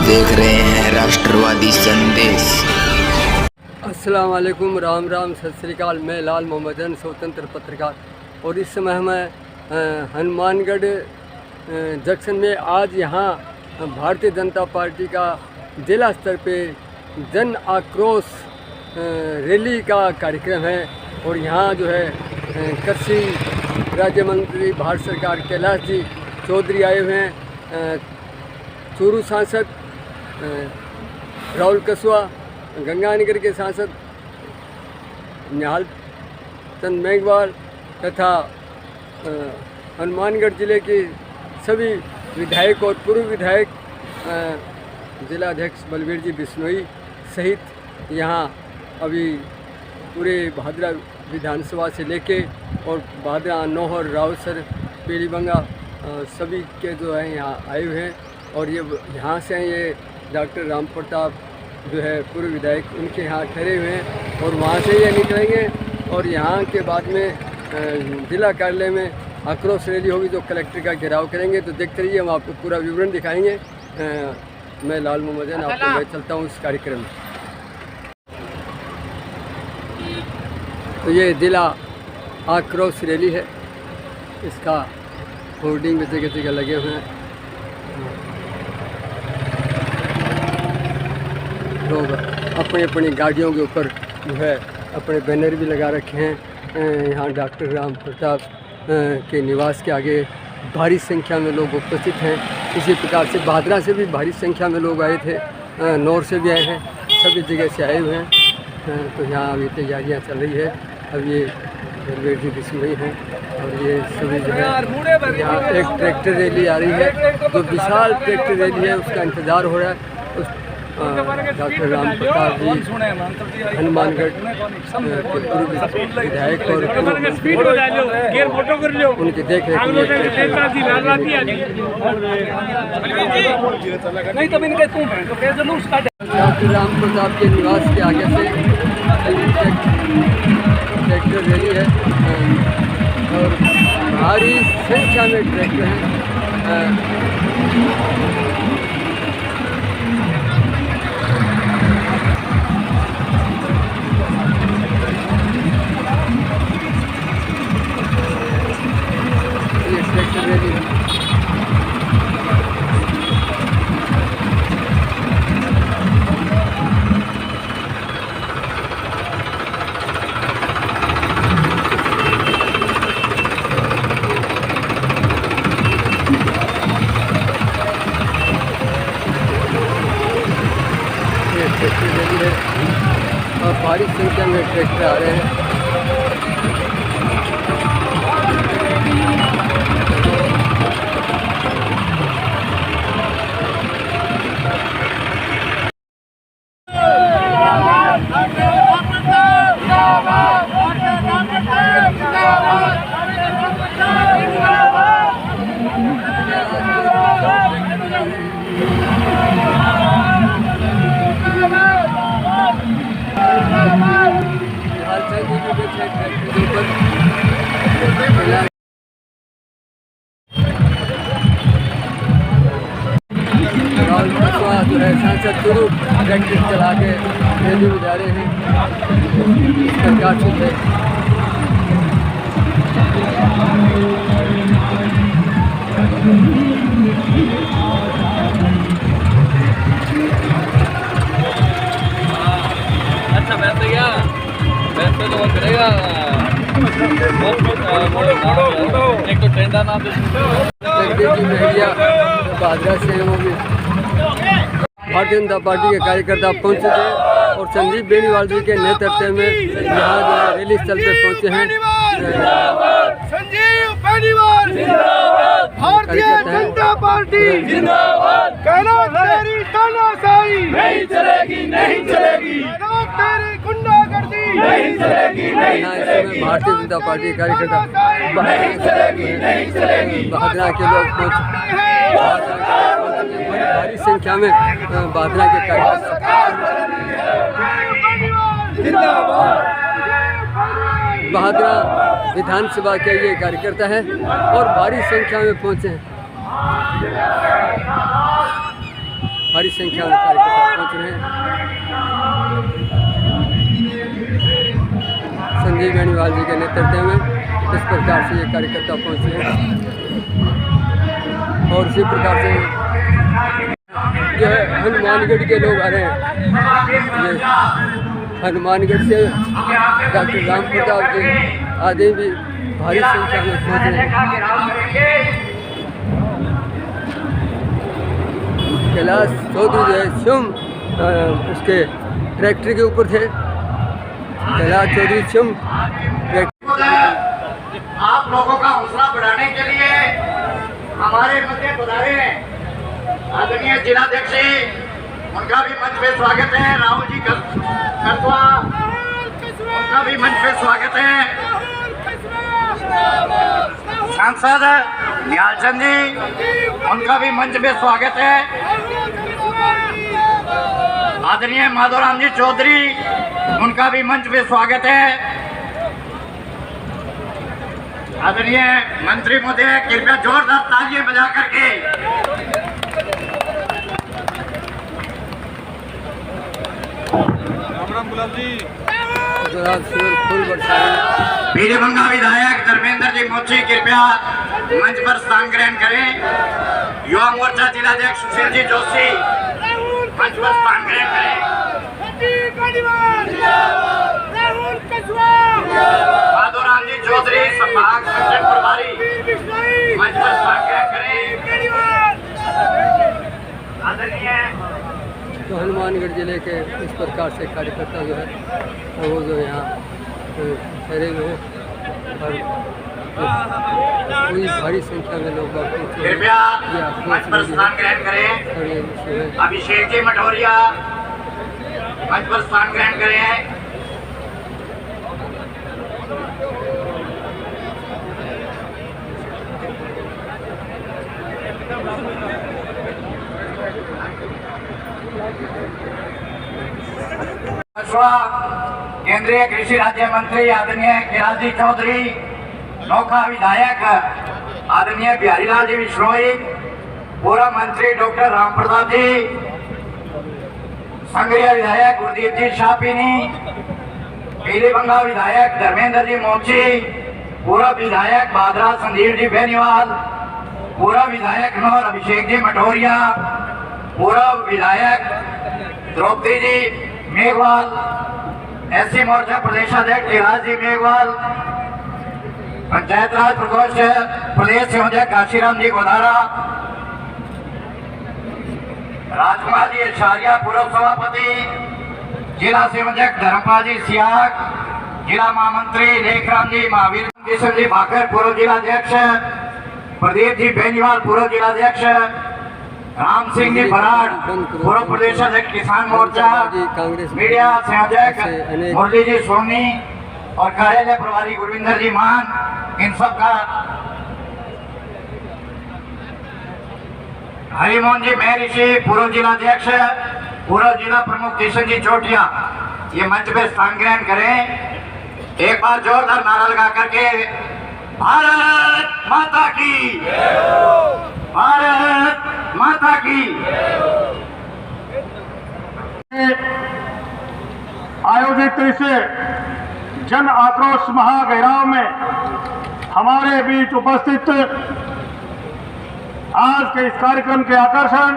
देख रहे हैं राष्ट्रवादी संदेश। अस्सलाम वालेकुम, राम राम, सत श्री अकाल। मैं लाल मोहम्मदन, स्वतंत्र पत्रकार। और इस समय मैं हनुमानगढ़ जंक्शन में आज यहाँ भारतीय जनता पार्टी का जिला स्तर पे जन आक्रोश रैली का कार्यक्रम है। और यहाँ जो है कृषि राज्य मंत्री भारत सरकार कैलाश जी चौधरी आए हुए हैं, चूरू सांसद राहुल कसवा, गंगानगर के सांसद निहाल चंद मेघवाल तथा हनुमानगढ़ जिले के सभी विधायक और पूर्व विधायक जिला अध्यक्ष बलबीर जी बिश्नोई सहित यहाँ अभी पूरे भादरा विधानसभा से लेके और भादरा, नौहर, रावसर, पीलीबंगा सभी के जो है यहाँ आए हुए हैं। और ये यहाँ से ये डॉक्टर राम प्रताप जो है पूर्व विधायक, उनके यहाँ ठहरे हुए हैं और वहाँ से ये निकलेंगे और यहाँ के बाद में जिला कार्यालय में आक्रोश रैली होगी जो कलेक्टर का घेराव करेंगे। तो देखते रहिए, हम आपको पूरा विवरण दिखाएंगे। मैं लाल मोहम्मदन आपको मैं चलता हूँ इस कार्यक्रम में। तो ये जिला आक्रोश रैली है, इसका होर्डिंग भी जगह जगह लगे हुए हैं। लोग अपनी अपनी गाड़ियों के ऊपर जो है अपने बैनर भी लगा रखे हैं। यहाँ डॉक्टर राम प्रताप के निवास के आगे भारी संख्या में लोग उपस्थित हैं। इसी प्रकार से भादरा से भी भारी संख्या में लोग आए थे, नौर से भी आए हैं, सभी जगह से आए हुए हैं। तो यहाँ अभी तैयारियाँ चल रही है। अब ये बलबीर जी बिश्नोई हैं और ये सभी जो है यहाँ एक ट्रैक्टर रैली आ रही है, जो विशाल ट्रैक्टर रैली है, उसका इंतज़ार हो रहा है। डॉक्टर राम प्रताप जी हनुमानगढ़ के पूर्व विधायक और उनके देख रेख डॉक्टर राम प्रताप के निवास के आगे से ट्रैक्टर रैली है और भारी संख्या में ट्रैक्टर हैं। ट्रैक्टर रैली है और भारी संख्या में ट्रैक्टर आ रहे हैं। राहुल कसवा जो है सांसद चूरू ट्रैक्टर चला के रैली में जा रहे हैं। सरकार से अच्छा वैसे क्या वैसे तो वो करेगा एक तो टेंडर नाम भादरा से वो भी भारतीय जनता पार्टी के कार्यकर्ता पहुंचे थे और संजीव बेनीवाल जी के नेतृत्व में यहाँ जो है रैली स्थल पे पहुंचे हैं। संजीव बेनीवाल जिंदाबाद, भारतीय जनता पार्टी जिंदाबाद। तेरी तानाशाही नहीं चलेगी, नहीं चलेगी। तेरी गुंडागर्दी नहीं चलेगी, नहीं चलेगी। भारतीय जनता पार्टी के कार्यकर्ता नहीं चलेगी, नहीं चलेगी। भादरा के लोग पहुंचे, भारी संख्या में भादरा के कार्यकर्ता भादरा विधानसभा के ये कार्यकर्ता हैं और भारी संख्या में पहुंचे हैं। भारी संख्या में कार्यकर्ता पहुँच रहे हैं। संजीव बेनीवाल जी के नेतृत्व में इस प्रकार से ये कार्यकर्ता पहुँचे हैं और इसी प्रकार से जो है हनुमानगढ़ के लोग आ रहे हैं। ये हनुमानगढ़ से डॉक्टर राम प्रताप जी आदि भी भारी संख्या में पहुँच रहे हैं। कैलाश चौधरी जो है स्वयं उसके ट्रैक्टर के ऊपर थे। कैलाश चौधरी स्वयं आप लोगों का हौसला बढ़ाने के लिए हमारे मध्य पधारे आदरणीय जिलाध्यक्ष जी, उनका भी मंच पे स्वागत है। राहुल जी करतवा, उनका भी मंच पे स्वागत है। सांसद निहाल चंद जी, उनका भी मंच पे स्वागत है। आदरणीय माधोराम जी चौधरी, उनका भी मंच पे स्वागत है। आदरणीय मंत्री महोदय, कृपया जोरदार तालियां बजा करके राम गुलाब जी पीलीभंगा विधायक धर्मेंद्र जी मोची कृपया मंच पर स्थान ग्रहण करें। युवा मोर्चा जिलाध्यक्ष सुशील जी जोशी मंच पर स्थान ग्रहण करें। माधोराम जी चौधरी संभाग संगठन प्रभारी मंच पर स्थान ग्रहण करें। आदरणीय तो हनुमानगढ़ जिले के इस प्रकार से कार्यकर्ता जो है वो जो यहाँ ठहरे हुए हैं और पूरी भारी संख्या में लोग कृपया मंच पर स्थान ग्रहण करें। अभिषेक जी मठौरिया मंच पर स्थान ग्रहण करें। केंद्रीय कृषि राज्य मंत्री आदरणीय कैलाश जी चौधरी, नौखा विधायक आदरणीय बिहारीलाल जी बिश्नोई, पूर्व मंत्री डॉक्टर राम प्रताप जी, संग्रिया विधायक गुरदीप जी शाहपीनी, पीलीभंगा विधायक धर्मेंद्र जी मोची, पूर्व विधायक भादरा संजीव जी बेनीवाल, पूर्व विधायक नौर अभिषेक जी मठौरिया, पूर्व विधायक द्रौपदी जी मेघवाल, एससी मोर्चा प्रदेशाध्यक्ष गिरिराज जी मेघवाल, पंचायत राज प्रकोष्ठ प्रदेश संयोजक काशीराम जी गोदारा, राजकुमार जी अचार्य पूर्व सभापति, जिला संयोजक धर्मपाल जी सियाग, जिला महामंत्री लेखराम जी महावीर किशन जी भाकर पूर्व जिलाध्यक्ष, प्रदीप जी बेनीवाल पूर्व जिलाध्यक्ष, राम सिंह जी बराड़ पूर्व प्रदेशाध्यक्ष किसान मोर्चा, मीडिया संयोजक मुरली जी सोनी और कार्यालय प्रभारी गुरविंदर जी मान, इन सब का हरिमोहन जी महर्षि पूर्व जिलाध्यक्ष, पूर्व जिला प्रमुख किशन जी चोटिया, ये मंच पे स्थान ग्रहण करें। एक बार जोरदार नारा लगा करके भारत माता की, भारत माता की। आयोजित इस जन आक्रोश महाघेराव में हमारे बीच उपस्थित आज के इस कार्यक्रम के आकर्षण,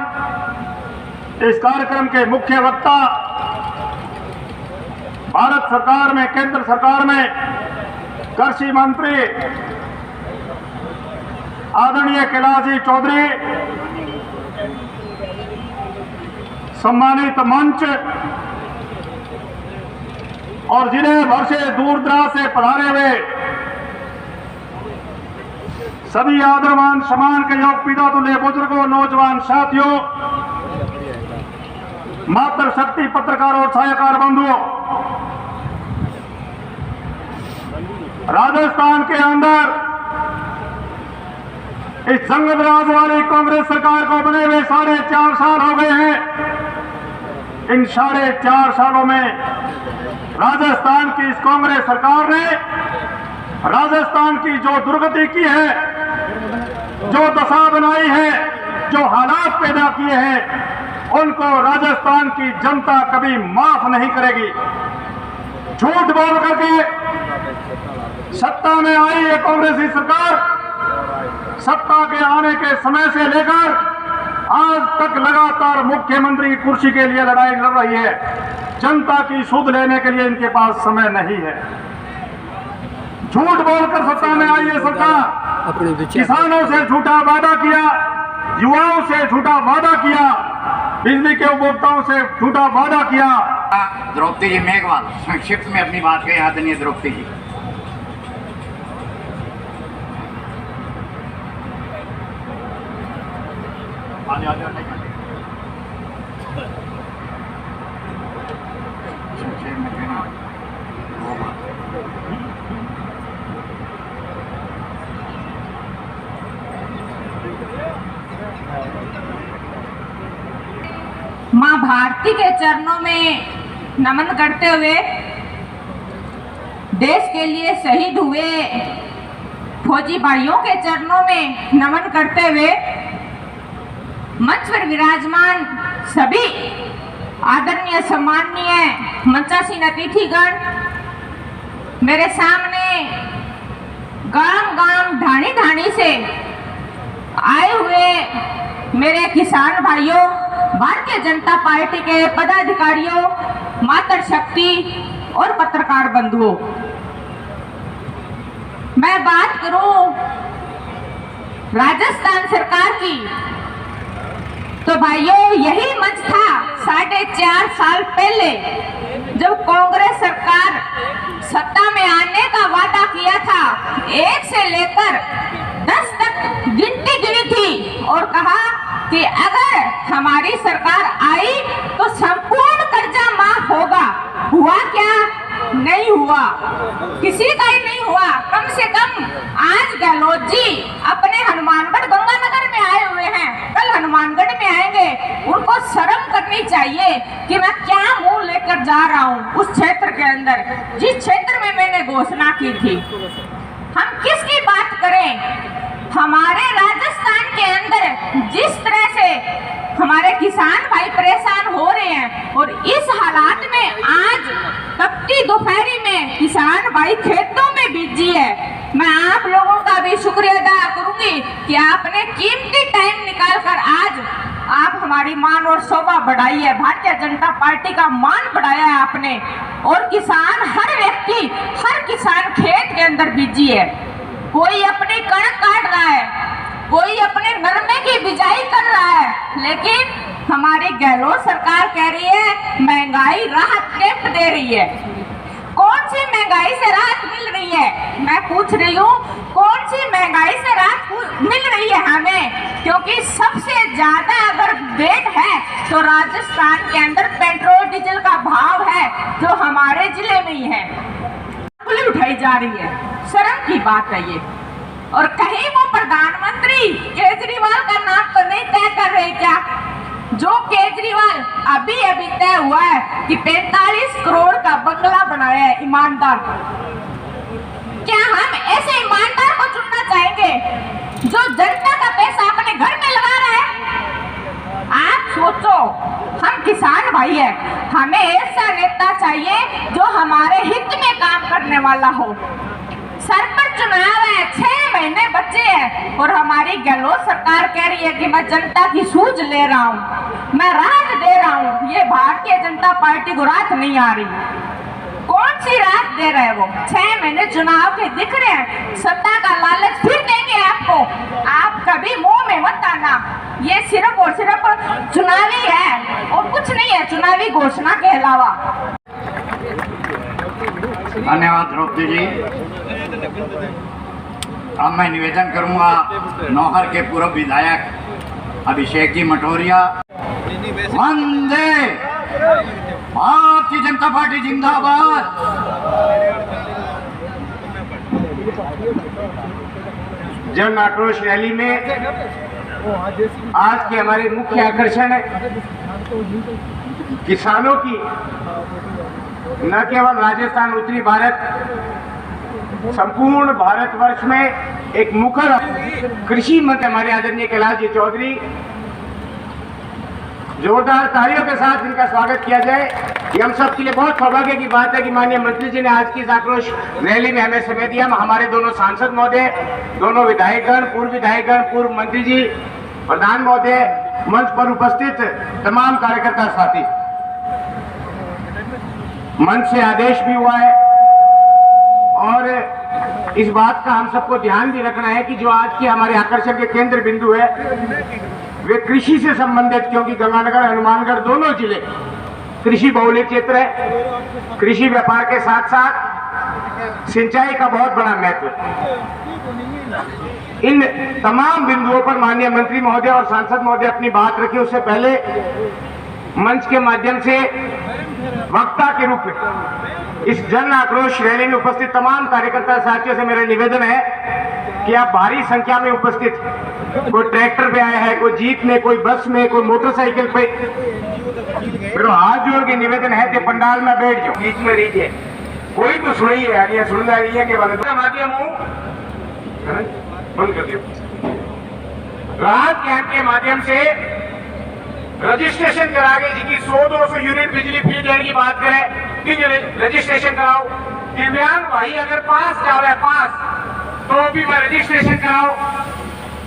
इस कार्यक्रम के मुख्य वक्ता, भारत सरकार में, केंद्र सरकार में कृषि मंत्री आदरणीय कैलाश जी चौधरी, सम्मानित मंच और जिले भर से दूर दराज से पधारे हुए सभी आदरमान सम्मान के योग पिता तुल्य बुजुर्गों, नौजवान साथियों, मातृशक्ति पत्रकार और छायाकार बंधुओं, राजस्थान के अंदर इस संगत राज वाली कांग्रेस सरकार को बने हुए 4.5 साल हो गए हैं। इन 4.5 सालों में राजस्थान की इस कांग्रेस सरकार ने राजस्थान की जो दुर्गति की है, जो दशा बनाई है, जो हालात पैदा किए हैं, उनको राजस्थान की जनता कभी माफ नहीं करेगी। झूठ बोल करके सत्ता में आई ये कांग्रेसी सरकार सत्ता के आने के समय से लेकर आज तक लगातार मुख्यमंत्री कुर्सी के लिए लड़ाई लड़ रही है। जनता की सुध लेने के लिए इनके पास समय नहीं है। झूठ बोलकर सत्ता में आई ये सरकार किसानों से झूठा वादा किया, युवाओं से झूठा वादा किया, बिजली के उपभोक्ताओं से झूठा वादा किया। द्रौपदी जी मेघवाल संक्षिप्त में अपनी बात कही। आदरणीय द्रौपदी जी। मां भारती के चरणों में नमन करते हुए देश के लिए शहीद हुए फौजी भाइयों के चरणों में नमन करते हुए मंच पर विराजमान सभी आदरणीय सम्माननीय मंचासीन अतिथिगण, मेरे सामने गांव गांव ढाणी ढाणी से आए हुए मेरे किसान भाइयों, भारतीय जनता पार्टी के पदाधिकारियों, मातृशक्ति और पत्रकार बंधुओं, मैं बात करूं राजस्थान सरकार की तो भाइयों यही मंच था 4.5 साल पहले जब कांग्रेस सरकार सत्ता में आने का वादा किया था। 1 से लेकर 10 तक गिनती गिनी थी और कहा कि अगर हमारी सरकार आई तो संपूर्ण कर्जा माफ होगा। हुआ क्या? नहीं हुआ, किसी का ही नहीं हुआ। कम से कम आज गहलोत जी अपने हनुमानगढ़ गंगानगर में आए हुए हैं, कल हनुमानगढ़ में आएंगे। उनको शर्म करनी चाहिए कि मैं क्या मुंह लेकर जा रहा हूँ उस क्षेत्र के अंदर, जिस क्षेत्र में मैंने घोषणा की थी। हम किसकी बात करें? हमारे राजस्थान के अंदर जिस तरह से हमारे किसान भाई परेशान हो रहे हैं और इस हालात में आज तपती दोपहरी में किसान भाई खेतों में बिजी है। मैं आप लोगों का भी शुक्रिया अदा करूंगी कि आपने कीमती टाइम निकालकर आज आप हमारी मान और शोभा बढ़ाई है, भारतीय जनता पार्टी का मान बढ़ाया है आपने। और किसान, हर व्यक्ति, हर किसान खेत के अंदर बिजी है। कोई अपनी कणक काट रहा है, कोई अपने नरमे की बिजाई कर रहा है, लेकिन हमारी गहलोत सरकार कह रही है महंगाई राहत गिफ्ट दे रही है। कौन सी महंगाई से राहत मिल रही है? मैं पूछ रही हूँ, कौन सी महंगाई से राहत मिल रही है हमें? क्योंकि सबसे ज्यादा अगर वेट है तो राजस्थान के अंदर पेट्रोल डीजल का भाव है जो हमारे जिले में ही है, उठाई जा रही है। शर्म की बात है ये। और कहीं वो प्रधानमंत्री केजरीवाल का नाम तो नहीं तय कर रहे क्या? जो केजरीवाल अभी तय हुआ है कि 45 करोड़ का बंगला बनाया है ईमानदार। क्या हम ऐसे ईमानदार को चुनना चाहेंगे जो जनता का पैसा अपने घर में लगा रहा है? आप सोचो, हम किसान भाई है, हमें ऐसा नेता चाहिए जो हमारे हित में काम करने वाला हो। सर पर चुनाव है, 6 महीने बचे हैं और हमारी गहलोत सरकार कह रही है कि मैं जनता की सूझ ले रहा हूँ, मैं राहत दे रहा हूँ। ये भारतीय जनता पार्टी को राहत नहीं आ रही। कौन सी राहत दे रहे हैं वो? 6 महीने चुनाव के दिख रहे हैं, सत्ता का लालच फिर देंगे आपको। आप कभी मुंह में मत आना, ये सिर्फ और सिर्फ चुनावी है और कुछ नहीं है, चुनावी घोषणा के अलावा। धन्यवाद द्रौपदी जी। अब मैं निवेदन करूंगा नौहर के पूर्व विधायक अभिषेक जी मटोरिया। वंदे भारतीय जनता पार्टी जिंदाबाद। जन आक्रोश रैली में आज के हमारे मुख्य आकर्षण किसानों की, न केवल राजस्थान, उत्तरी भारत, संपूर्ण भारतवर्ष में एक मुखर कृषि मंत्री हमारे आदरणीय कैलाश जी चौधरी जोरदार तालियों के साथ इनका स्वागत किया जाए। ये हम सब के लिए बहुत सौभाग्य की बात है कि माननीय मंत्री जी ने आज की इस आक्रोश रैली में हमें समय दिया। हमारे दोनों सांसद महोदय, दोनों विधायकगण, पूर्व मंत्री जी, प्रधान महोदय, मंच पर उपस्थित तमाम कार्यकर्ता साथी, मंच से आदेश भी हुआ है और इस बात का हम सबको ध्यान भी रखना है कि जो आज के हमारे आकर्षण के केंद्र बिंदु है वे कृषि से संबंधित, क्योंकि गंगानगर हनुमानगढ़ दोनों जिले कृषि बहुल क्षेत्र है। कृषि व्यापार के साथ साथ सिंचाई का बहुत बड़ा महत्व है। इन तमाम बिंदुओं पर माननीय मंत्री महोदय और सांसद महोदय अपनी बात रखी। उससे पहले मंच के माध्यम से वक्ता के रूप में इस जन आक्रोश रैली में उपस्थित तमाम कार्यकर्ता साथियों से मेरा निवेदन है कि आप भारी संख्या में उपस्थित, कोई ट्रैक्टर पे आया है, कोई जीप में, कोई बस में, कोई मोटरसाइकिल पे, मेरा हाथ जोड़ के निवेदन है कि पंडाल में बैठ जाओ, बीच में रहिए, कोई तो सुनिए यार, सुनना नहीं है कि माध्यम हूँ बंद कर दियो। राहत कैंप के माध्यम से रजिस्ट्रेशन करा के जिनकी 100-200 यूनिट बिजली फ्री देने की बात करें कि रजिस्ट्रेशन कराओ। दिव्यांग भाई अगर पास जावे तो भी मैं रजिस्ट्रेशन कराओ।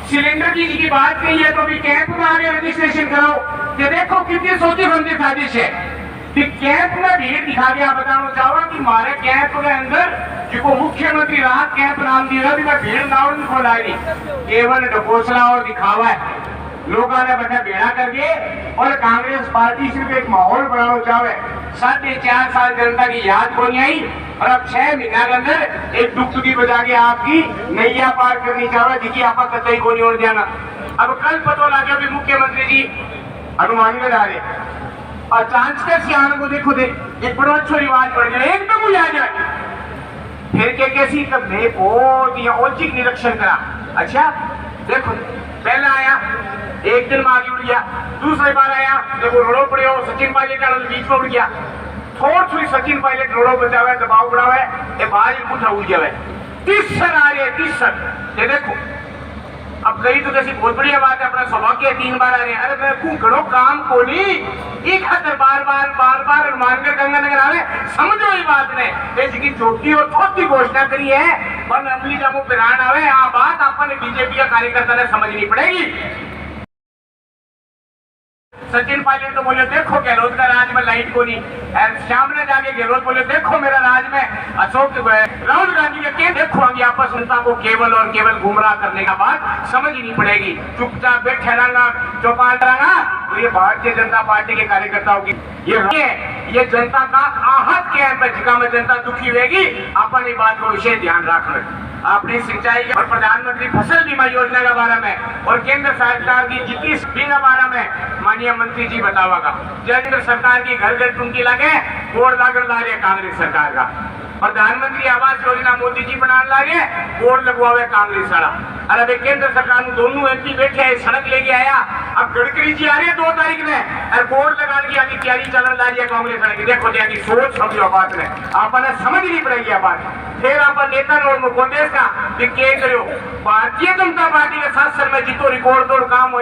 सिलेंडर की बात कही है तो भी कैंप में आगे रजिस्ट्रेशन कराओ। ये देखो कितनी सोची समझी साजिश है कि कैंप में भीड़ दिखा के आप बताना चाहो कि हमारे कैंप के अंदर जिसको मुख्यमंत्री राहत कैंप नाम दिया मैं भीड़ नाव नहीं खोलाई, केवल ढकोसला और दिखावा है। लोगों ने बता बेड़ा करके और कांग्रेस पार्टी सिर्फ एक माहौल बनाना चाहे। 4.5 साल जनता की याद को नहीं आई और अब 6 महीना के अंदर एक डुबकी बजा के आपकी नैया पार करनी चाहे जिसकी आप कतई को नहीं ओर जाना। अब कल पता लगा कि मुख्यमंत्री जी हनुमानगढ़ आ रहे और ट्रांसफर सियान को देखो दे एक बड़ा अच्छा रिवाज बढ़ गया, एकदम उड़ आ जाए फिर के कैसी तब औचिक निरीक्षण करा। अच्छा देखो पहला आया एक दिन में आगे उड़ गया, दूसरी बार आया देखो रोड़ो पड़े हो, सचिन पायलट बीच में उड़ गया, थोड़ी सचिन पायलट रोड़ो बचावे दबाव बढ़ावे ये बाज उठा उड़ जावे। तीसर आ रहे तीसर ये देखो अब गई तो जैसी बहुत बढ़िया बात है, अपना सौभाग्य 3 बार आ रहे हैं। अरे मैं घड़ो काम को नहीं एक खातर बार बार मानकर गंगानगर आ रहे, समझो ये बात ने जिसकी छोटी और छोटी घोषणा करी है पर अमली जामो पिरान आवे आ बात अपने बीजेपी का कार्यकर्ता ने समझनी पड़ेगी। सचिन पायलट तो बोले देखो गहलोत का राज में लाइट को नहीं, श्याम ने जाके गहलोत बोले देखो मेरा राज में अशोक राहुल गांधी के देखो आगे आपस जनता को केवल और केवल गुमराह करने का बात समझनी पड़ेगी। चुपचाप बैठे रहना, चौपाल रहना तो ये भारतीय जनता पार्टी के कार्यकर्ताओं की ये जनता का आहत कैंप है जिसका में जनता दुखी होगी। अपनी बात को विशेष ध्यान रखना अपनी सिंचाई और प्रधानमंत्री फसल बीमा योजना के बारे में और केंद्र सरकार की जितनी स्कीम के बारे में माननीय मंत्री जी बतावागा। केंद्र सरकार की घर घर टुंकी लगे बोर्ड लागण ला रहे कांग्रेस सरकार का, प्रधानमंत्री आवास योजना मोदी जी बनाने ला रहे बोर्ड लगवावे कांग्रेस वाला। अरे केंद्र सरकार में दोनों एमपी बैठे सड़क लेके आया, अब गडकरी जी आ रहे 2 तारीख में और बोर्ड लगाने की आगे तैयारी चलन ला रही है कांग्रेस वाले की। देखो की सोच समझो बात में आपने समझनी पड़ेगी बात। फिर आप नेता और मुख्यमंत्री का करो भारतीय जनता पार्टी के शासन में जितो रिकॉर्ड तोड़ काम हो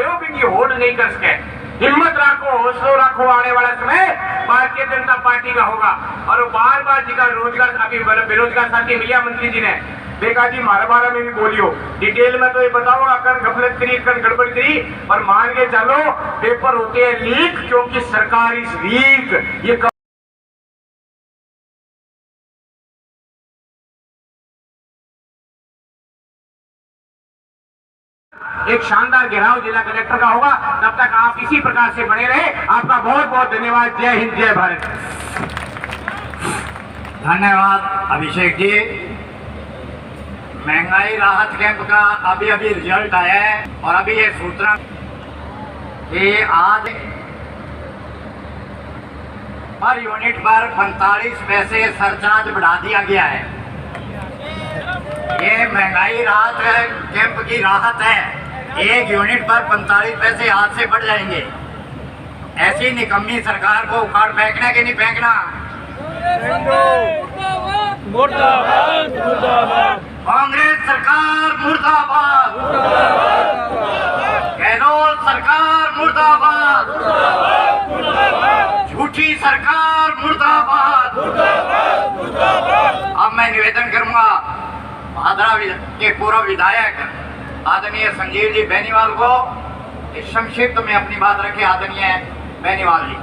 होल्ड नहीं कर सके। हिम्मत रखो, हौसला रखो, आने वाला समय भारतीय जनता पार्टी का होगा। और बार बार जी का रोजगार अभी बेरोजगार साथी मिलिया मंत्री जी ने देखा जी हमारे बारे में भी बोलियो डिटेल में तो ये बताओ अगर गफलत करी कर गड़बड़ करी और मान के चलो पेपर होते हैं लीक क्योंकि सरकार इस वीक ये एक शानदार घेराव जिला कलेक्टर का होगा। तब तक आप इसी प्रकार से बने रहे। आपका बहुत बहुत धन्यवाद। जय हिंद, जय भारत। धन्यवाद अभिषेक जी। महंगाई राहत कैंप का अभी रिजल्ट आया है और अभी ये सूचना कि आज पर यूनिट पर 45 पैसे सरचार्ज बढ़ा दिया गया है। ये महंगाई राहत कैंप की राहत है। 1 यूनिट पर 45 पैसे आज से बढ़ जाएंगे। ऐसी निकम्मी सरकार को उखाड़ फेंकना कि नहीं फेंकना? कांग्रेस सरकार मुर्दाबाद, गहलोत सरकार मुर्दाबाद। झूठी सरकार मुर्दाबाद। अब मैं निवेदन करूंगा भादरा के पूर्व विधायक आदरणीय संजीव जी बेनीवाल को इस संक्षिप्त में अपनी बात रखे। आदरणीय बेनीवाल जी।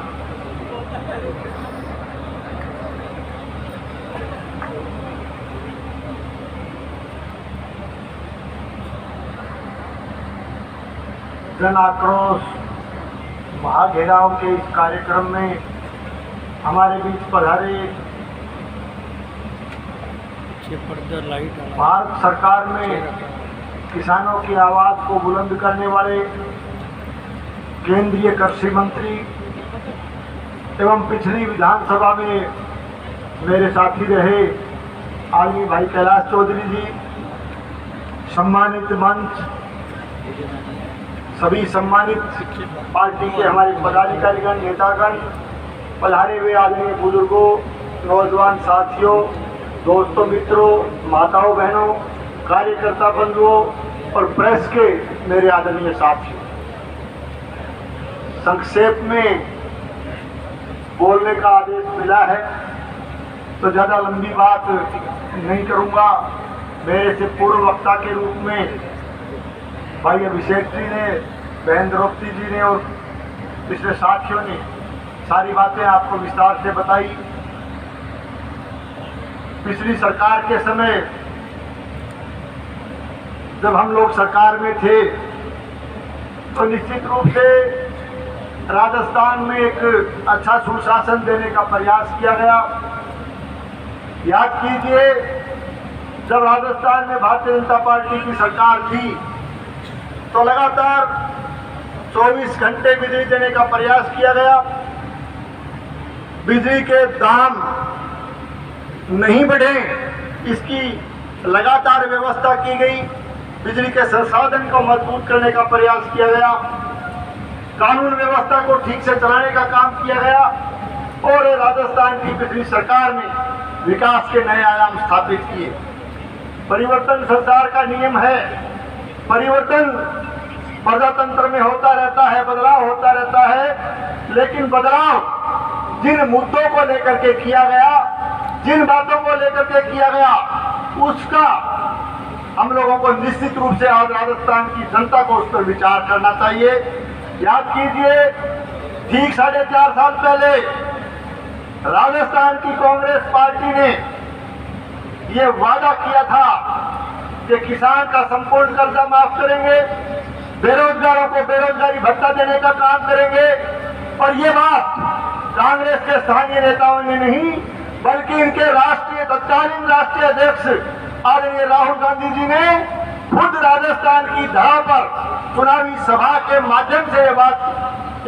जन आक्रोश महाघेराव के इस कार्यक्रम में हमारे बीच पधारे भारत सरकार में किसानों की आवाज को बुलंद करने वाले केंद्रीय कृषि मंत्री एवं पिछली विधानसभा में मेरे साथी रहे आदमी भाई कैलाश चौधरी जी, सम्मानित मंच, सभी सम्मानित पार्टी के हमारे पदाधिकारीगण, नेतागण, पधारे हुए आदरणीय बुजुर्गों, नौजवान साथियों, दोस्तों, मित्रों, माताओं, बहनों, कार्यकर्ता बंधुओं और प्रेस के मेरे आदरणीय साथियों, संक्षेप में बोलने का आदेश मिला है तो ज़्यादा लंबी बात नहीं करूंगा। मेरे से पूर्व वक्ता के रूप में भाई अभिषेक जी ने, बहन द्रौपदी जी ने और पिछले साथियों ने सारी बातें आपको विस्तार से बताई। पिछली सरकार के समय जब हम लोग सरकार में थे तो निश्चित रूप से राजस्थान में एक अच्छा सुशासन देने का प्रयास किया गया। याद कीजिए, जब राजस्थान में भारतीय जनता पार्टी की सरकार थी तो लगातार 24 घंटे बिजली देने का प्रयास किया गया। बिजली के दाम नहीं बढ़े, इसकी लगातार व्यवस्था की गई। बिजली के संसाधन को मजबूत करने का प्रयास किया गया। कानून व्यवस्था को ठीक से चलाने का काम किया गया और राजस्थान की पिछली सरकार ने विकास के नए आयाम स्थापित किए। परिवर्तन संसार का नियम है। परिवर्तन प्रजातंत्र में होता रहता है, बदलाव होता रहता है, लेकिन बदलाव जिन मुद्दों को लेकर के किया गया, जिन बातों को लेकर के किया गया, उसका हम लोगों को निश्चित रूप से आज राजस्थान की जनता को उस पर विचार करना चाहिए। याद कीजिए, ठीक 4.5 साल पहले राजस्थान की कांग्रेस पार्टी ने यह वादा किया था कि किसान का संपूर्ण कर्जा माफ करेंगे, बेरोजगारों को बेरोजगारी भत्ता देने का काम करेंगे। और ये बात कांग्रेस के स्थानीय नेताओं ने नहीं, बल्कि इनके तत्कालीन राष्ट्रीय अध्यक्ष आदरणीय राहुल गांधी जी ने खुद राजस्थान की धरा पर चुनावी सभा के माध्यम से यह बात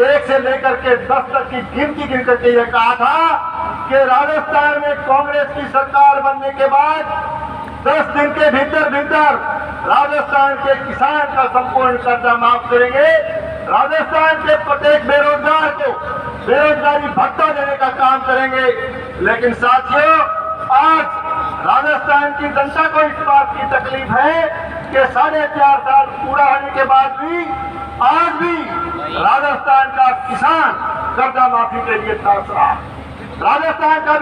1 से लेकर के 10 तक की गिनती गिन करके यह कहा था कि राजस्थान में कांग्रेस की सरकार बनने के बाद 10 दिन के भीतर राजस्थान के किसान का संपूर्ण कर्जा माफ करेंगे। राजस्थान के प्रत्येक बेरोजगार को बेरोजगारी भत्ता देने का काम करेंगे। लेकिन साथियों, आज राजस्थान की जनता को इस बात की तकलीफ है कि 4.5 साल पूरा होने के बाद भी आज भी राजस्थान का किसान कर्जा माफी के लिए तरस रहा। राजस्थान का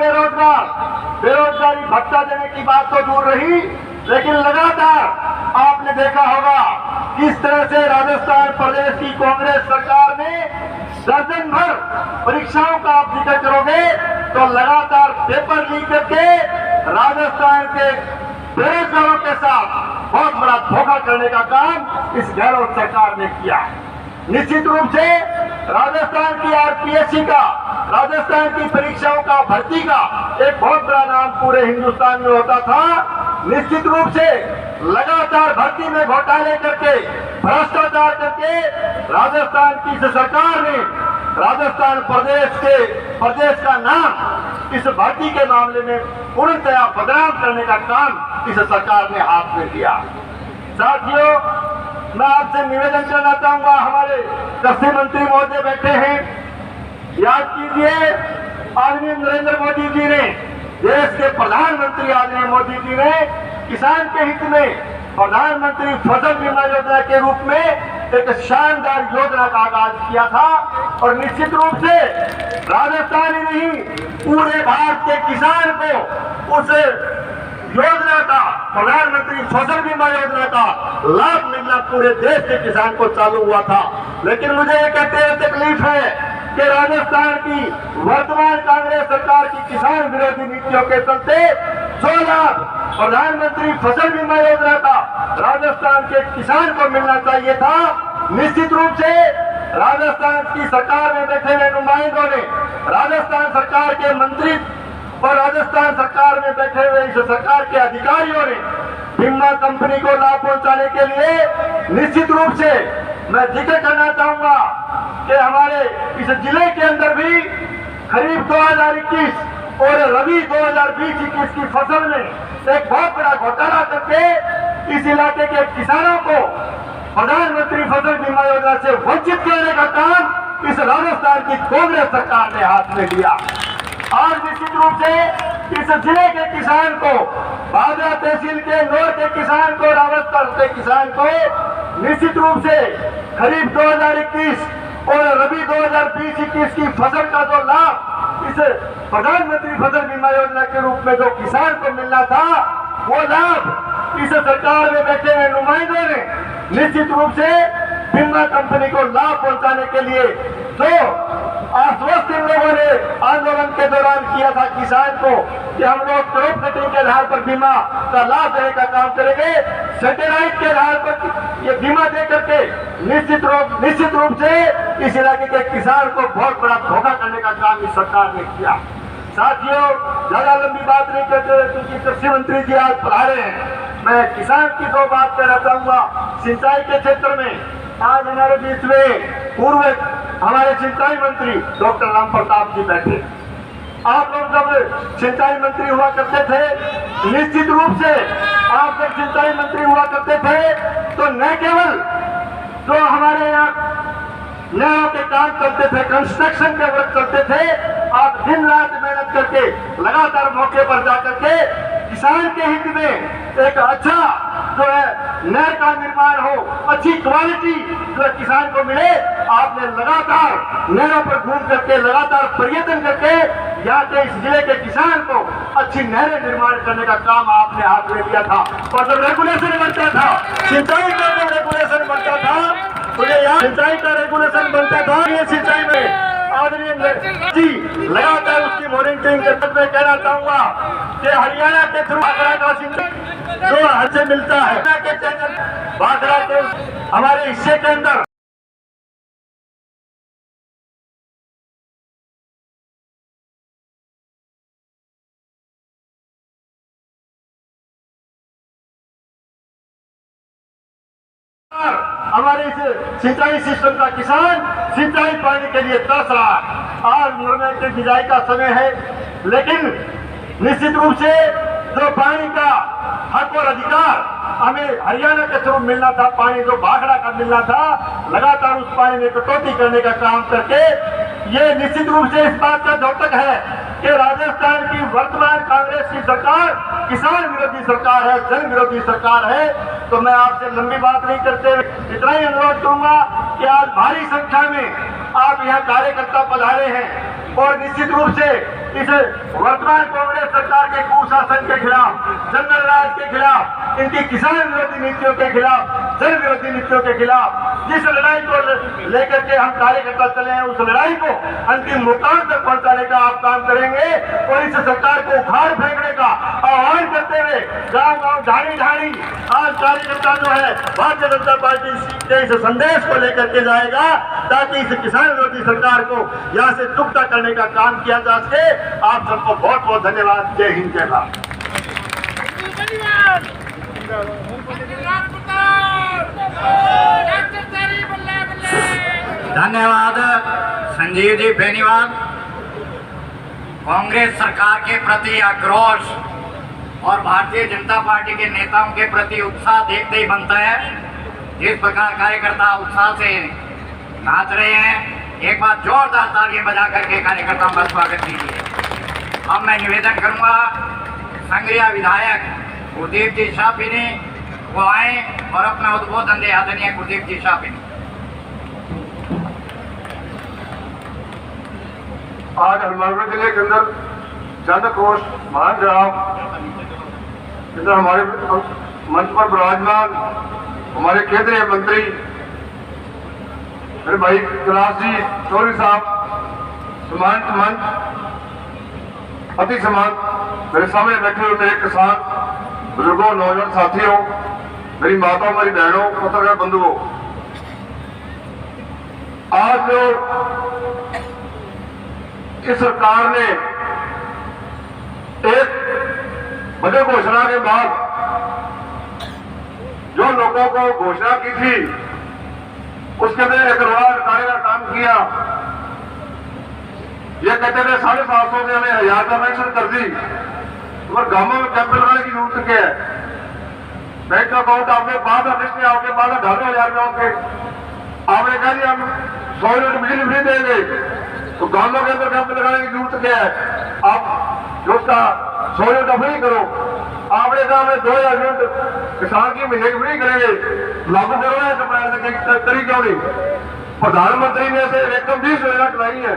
बेरोजगारी भत्ता देने की बात तो दूर रही, लेकिन लगातार आपने देखा होगा किस तरह से राजस्थान प्रदेश की कांग्रेस सरकार ने दर्जन भर परीक्षाओं का आप जिक्र करोगे तो लगातार पेपर लीक करके राजस्थान के बेरोजगारों के साथ बहुत बड़ा धोखा करने का काम इस गहलोत सरकार ने किया। निश्चित रूप से राजस्थान की आरपीएससी का, राजस्थान की परीक्षाओं का, भर्ती का एक बहुत बड़ा नाम पूरे हिंदुस्तान में होता था। निश्चित रूप से लगातार भर्ती में घोटाले करके, भ्रष्टाचार करके राजस्थान की इस सरकार ने राजस्थान प्रदेश का नाम इस भर्ती के मामले में पूर्णतया बदनाम करने का काम इस सरकार ने हाथ में लिया। साथियों, मैं आपसे निवेदन करना चाहूंगा, हमारे कृषि मंत्री महोदय बैठे हैं। याद कीजिए, आदरणीय नरेंद्र मोदी जी ने, देश के प्रधानमंत्री आदरणीय मोदी जी ने किसान के हित में प्रधानमंत्री फसल बीमा योजना के रूप में एक शानदार योजना का आगाज किया था और निश्चित रूप से राजस्थान ही नहीं पूरे भारत के किसान को उस योजना का, प्रधानमंत्री फसल बीमा योजना का लाभ मिलना पूरे देश के किसान को चालू हुआ था। लेकिन मुझे ये कहते हुए तकलीफ है कि राजस्थान की वर्तमान कांग्रेस सरकार की किसान विरोधी नीतियों के चलते जो लाभ प्रधानमंत्री फसल बीमा योजना का राजस्थान के किसान को मिलना चाहिए था, निश्चित रूप से राजस्थान की सरकार में बैठे हुए नुमाइंदों ने, राजस्थान सरकार के मंत्री और राजस्थान सरकार में बैठे हुए इस सरकार के अधिकारियों ने बीमा कंपनी को लाभ पहुंचाने के लिए निश्चित रूप से मैं जिक्र करना चाहूंगा कि हमारे इस जिले के अंदर भी खरीफ 2021 और रबी 2020-21 की फसल में एक बहुत बड़ा घोटाला करके इस इलाके के किसानों को प्रधानमंत्री फसल बीमा योजना से वंचित करने का काम इस राजस्थान की कांग्रेस सरकार ने हाथ में लिया। आज निश्चित रूप से इस जिले के किसान को, भादरा तहसील के नौर के किसान को, रावतसर के किसान को निश्चित रूप से खरीफ 2021 और रबी 2020-21 की फसल का जो लाभ इस प्रधानमंत्री फसल बीमा योजना के रूप में जो किसान को मिलना था, वो लाभ इस सरकार में बैठे हुए नुमाइंदों ने निश्चित रूप से बीमा कंपनी को लाभ पहुंचाने के लिए जो आश्वस्त इन लोगों ने आंदोलन के दौरान किया था किसान को कि हम लोग क्रॉप कटिंग के आधार पर बीमा का लाभ देने का काम करेंगे, सैटेलाइट के आधार पर ये बीमा दे करके निश्चित रूप से इस इलाके के किसान को बहुत बड़ा धोखा करने का काम इस सरकार ने किया। साथियों, ज्यादा लंबी बात नहीं करते हुए क्योंकि कृषि मंत्री जी आज पधारे हैं, मैं किसान की दो बात कहना चाहूंगा। सिंचाई के क्षेत्र में आज हमारे बीच में पूर्व हमारे सिंचाई मंत्री डॉक्टर राम प्रताप जी बैठे। आप लोग जब सिंचाई मंत्री हुआ करते थे, निश्चित रूप से आप जब सिंचाई मंत्री हुआ करते थे तो न केवल जो हमारे यहाँ नहरों के काम चलते थे, कंस्ट्रक्शन के वर्क चलते थे, आप दिन रात मेहनत करके लगातार मौके पर जाकर के किसान के हित में एक अच्छा जो है नहर का निर्माण हो, अच्छी क्वालिटी जो है किसान को मिले, आपने लगातार नहरों पर घूम करके लगातार पर्यटन करके यहाँ के इस जिले के किसान को अच्छी नहरें निर्माण करने का काम आपने हाथ में लिया था। और जब रेगुलेशन बनता था, सिंचाई का जब रेगुलेशन बनता था, मुझे यहाँ सिंचाई का रेगुलेशन बनता था, ये सिंचाई में आदरणीय जी लगातार उसकी मॉनिटरिंग करते हुए कहना चाहूंगा कि हरियाणा के थ्रू भाखड़ा का सिंचाई जो हर से मिलता है के भाखड़ा के हमारे हिस्से के अंदर हमारे इस सिंचाई सिस्टम का किसान सिंचाई पानी के लिए तरस रहा है। आज नरमे की बिजाई का समय है, लेकिन निश्चित रूप से जो पानी का हक और अधिकार हमें हरियाणा के थ्रू मिलना था, पानी जो भाखड़ा का मिलना था, लगातार उस पानी में कटौती करने का काम करके ये निश्चित रूप से इस बात का द्योतक है कि राजस्थान की वर्तमान कांग्रेस की सरकार किसान विरोधी सरकार है, जन विरोधी सरकार है। तो मैं आपसे लंबी बात नहीं करते इतना ही अनुरोध करूंगा कि आज भारी संख्या में आप यहाँ कार्यकर्ता पधारे हैं और निश्चित रूप से इस वर्तमान कांग्रेस सरकार के कुशासन के खिलाफ, जनरल राज के खिलाफ, इनकी किसान विरोधी नीतियों के खिलाफ, जन विरोधी नीतियों के खिलाफ जिस लड़ाई को लेकर के हम कार्यकर्ता चले हैं, उस लड़ाई को अंतिम मुकाम तक पहुंचाने का आप काम करेंगे और इस सरकार को उखाड़ फेंकने का आह्वान करते हुए गांव गांव ढाणी ढाणी आज कार्यकर्ता जो है भारतीय जनता पार्टी के इस संदेश को लेकर के जाएगा ताकि इस किसान विरोधी सरकार को यहाँ से चुकता करने का काम किया जा सके। आप सबको बहुत बहुत धन्यवाद। जय हिंद, जय भारत। धन्यवाद संजीव जी बेनीवाल। कांग्रेस सरकार के प्रति आक्रोश और भारतीय जनता पार्टी के नेताओं के प्रति उत्साह देखते ही बनता है जिस प्रकार कार्यकर्ता उत्साह से नाच रहे हैं। एक बार जोरदार तालियां बजा करके कार्यकर्ताओं का स्वागत कीजिए। अब मैं निवेदन करूंगा संग्रिया विधायक कुलदीप जी शापिनी वो आए और अपना उद्बोधन दे। आदरणीय कुलदीप जी शापिनी। आज हनुमानगढ़ जिले के अंदर चंद कोष महान ग्राम इधर हमारे मंच पर विराजमान हमारे केंद्रीय मंत्री मेरे भाई कैलाश जी चौधरी साहब, सम्मानित मंच अति सम्मान मेरे सामने बैठे हुए मेरे किसान बुजुर्गों, नौजवान साथियों, मेरी माताओं, मेरी बहनों, पत्रकार बंधुओं, आज जो इस सरकार ने एक बजट घोषणा के बाद जो लोगों को घोषणा की थी उसके अंदर 1 करोड़ हटाने का काम किया। ये कहते थे 750 से हमें 1000 का पेंशन कर दी, मगर गांवों में कैंप लगाने की जरूरत क्या है? बैंक अकाउंट आपने बाद में आपके बाद 18,000 में होंगे, आपने कहा जी हम 100 यूनिट बिजली फ्री देंगे, तो गांवों के अंदर कैंप लगाने की जरूरत क्या है? आप जो उसका 100 यूनिट फ्री करो, आपने कहा हमें 2000 यूनिट किसान की महीने की फ्री करेंगे, लागू करो है तो करी क्यों नहीं? प्रधानमंत्री ने ऐसे एकदम 20 योजना चलाई है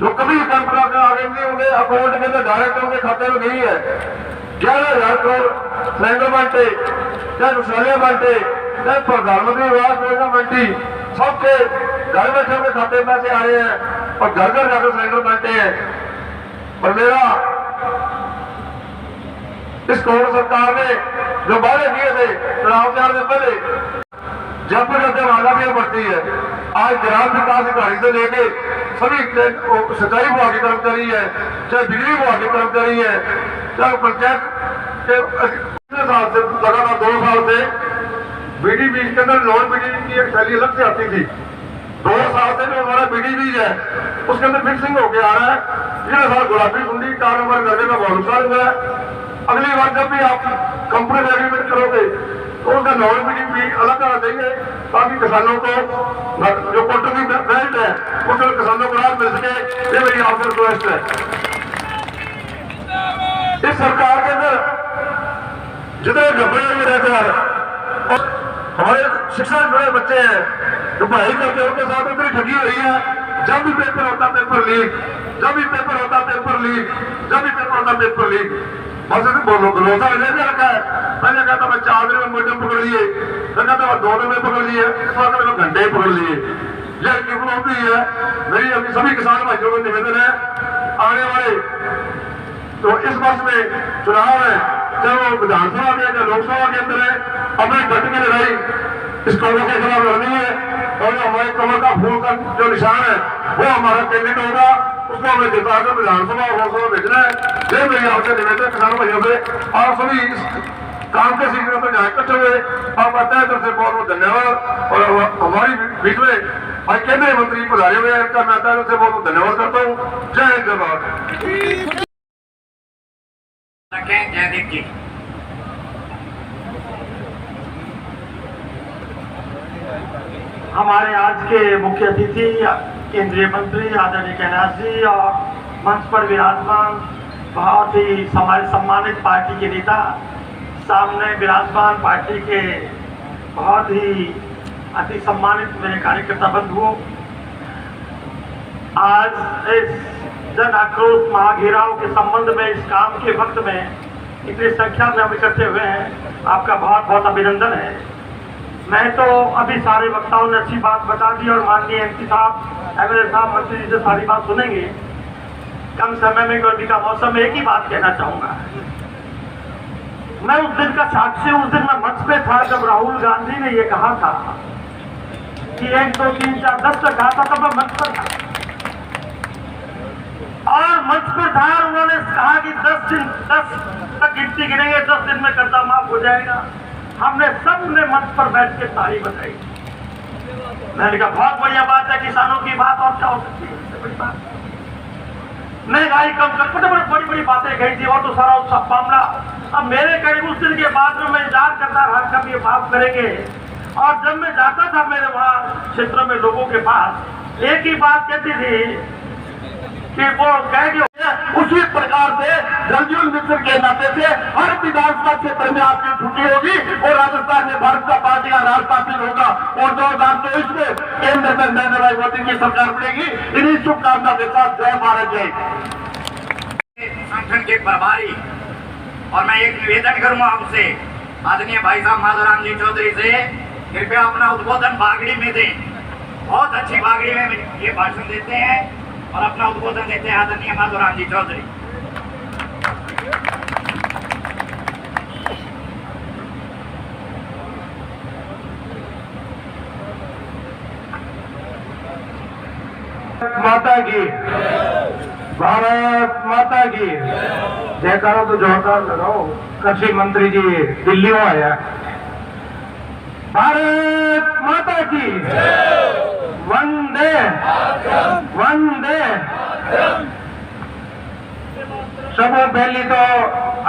जो कभी कैंप लगा आगे नहीं होंगे, अकाउंट के अंदर डायरेक्ट उनके खाते में नहीं है। 11,000 करोड़ सिलेंडर बांटे, चाहे मसाले बांटे, चाहे प्रधानमंत्री आवास योजना बांटी, सबके घर बैठे उनके खाते में पैसे आ रहे हैं और घर घर जाकर सिलेंडर बांटे हैं। और मेरा इस कांग्रेस सरकार ने जो वादे किए थे चुनाव से आने से पहले, जब जब वादा भी बढ़ती है, आज ग्राम विकास अधिकारी से लेके सभी सिंचाई विभाग के कर्मचारी है, चाहे बिजली विभाग के कर्मचारी है, चाहे पंचायत के साल से लगातार 2 साल से बीडीबी के अंदर नॉन बीडीबी की एक शैली अलग से आती थी। 2 साल से जो हमारा बीडीबी है उसके अंदर मिक्सिंग होके आ रहा है। पिछले साल गुलाबी सुंडी 4 नंबर करने का बहुत नुकसान हुआ है। अगली बार जब भी आप कंपनी में एग्रीमेंट करोगे तो उसका नॉन बीडीबी अलग आना चाहिए ताकि किसानों को जो कॉटन की बेल्ट है उसमें किसानों को राहत मिल सके। ये मेरी आपसे रिक्वेस्ट है। इस सरकार के अंदर जितने घबरे हुए रहते हैं और हमारे शिक्षा से जुड़े बच्चे हैं जो पढ़ाई करते हैं उनके साथ इतनी ठगी हुई है। जब भी पेपर होता पेपर लीक, जब भी पेपर होता पेपर लीक, जब भी पेपर होता पेपर लीक, बस बोलो भरोसा लेने रखा है। मैंने कहा था मैं 4 दिन में मीडियम पकड़ लिए, मैं कहता मैं 2 दिन में पकड़ लिए, इस बार मैंने घंटे पकड़ लिए। यह चुनौती है। मेरी अभी सभी किसान भाइयों को निवेदन है, आने वाले तो इस वर्ष में चुनाव है, चाहे वो विधानसभा में या लोकसभा के अंदर है, हमें डट के लड़ाई इस कांग्रेस के खिलाफ लड़नी है। और जो हमारे कमल का फूल का जो निशान है वो हमारा कैंडिडेट होगा, उसको हमें जिताकर विधानसभा और लोकसभा भेजना है। ये मेरी आपसे निवेदन किसान भाइयों से। आप सभी इस काम के सीजन में जहाँ इकट्ठे हुए आप बताए तरफ से बहुत बहुत धन्यवाद। और हमारी बीच में आज केंद्रीय मंत्री पधारे हुए हैं, इनका मैं तरफ से बहुत बहुत धन्यवाद करता हूँ। जय हिंद, जय भारत। जयदीप जी हमारे आज के मुख्य अतिथि केंद्रीय मंत्री आदरणीय कैलाश जी और मंच पर विराजमान बहुत ही हमारे सम्मानित पार्टी के नेता, सामने विराजमान पार्टी के बहुत ही अति सम्मानित मेरे कार्यकर्ता बंधुओं, आज इस जन आक्रोश महाघेराव के संबंध में इस काम के वक्त में इतनी संख्या में हम इकट्ठे हुए हैं, आपका बहुत बहुत अभिनंदन है। मैं तो अभी सारे वक्ताओं ने अच्छी बात बता दी और माननीय एमपी साहब, एमएलए साहब, मंत्री जी से सारी बात सुनेंगे। कम समय में गर्मी का मौसम में एक ही बात कहना चाहूंगा। मैं उस दिन का साक्षी, उस दिन मैं मंच पे था जब राहुल गांधी ने ये कहा था कि 1 2 3 4 10 तक कहा था, तब मैं मंच पर था और मंच पर था। उन्होंने कहा कि 10 तक गिनती गिनेंगे, 10 दिन में कर्जा माफ हो जाएगा। हमने सबने मंच पर बैठ के ताली बजाई। मैंने कहा बहुत बढ़िया बात है, किसानों की बात और क्या हो सकती है, इससे बड़ी बात। महंगाई कम कर, बड़ी बड़ी बातें कही थी और तो सारा उत्साह मामला। अब मेरे करीब उस दिन के बाद में मैं इंतजार करता रहा कब ये माफ करेंगे। और जब मैं जाता था मेरे वहाँ क्षेत्रों में लोगों के पास, एक ही बात कहती थी कि वो कह गए उसी प्रकार से जल जीवन मिशन के नाते से हर विधानसभा क्षेत्र में आपकी छुट्टी होगी और राजस्थान में भारतीय जनता पार्टी का राज स्थापित होगा। और 2024 में देर तक नरेंद्र भाई मोदी की सरकार बनेगी। इन्हीं शुभकामनाओं के साथ जय भारत जय। संगठन के प्रभारी और मैं एक निवेदन करूंगा आपसे, आदरणीय भाई साहब माधोराम जी चौधरी से, कृपया अपना उद्बोधन बागड़ी में दें। बहुत अच्छी बागड़ी में ये भाषण देते हैं और अपना उद्बोधन देते हैं आदरणीय माधोराम जी चौधरी। माता की, भारत माता की जयकारो तो जोरदार लगाओ। कृषि मंत्री जी दिल्ली में आया। भारत माता की, वंदे वंदे। सबसे पहली तो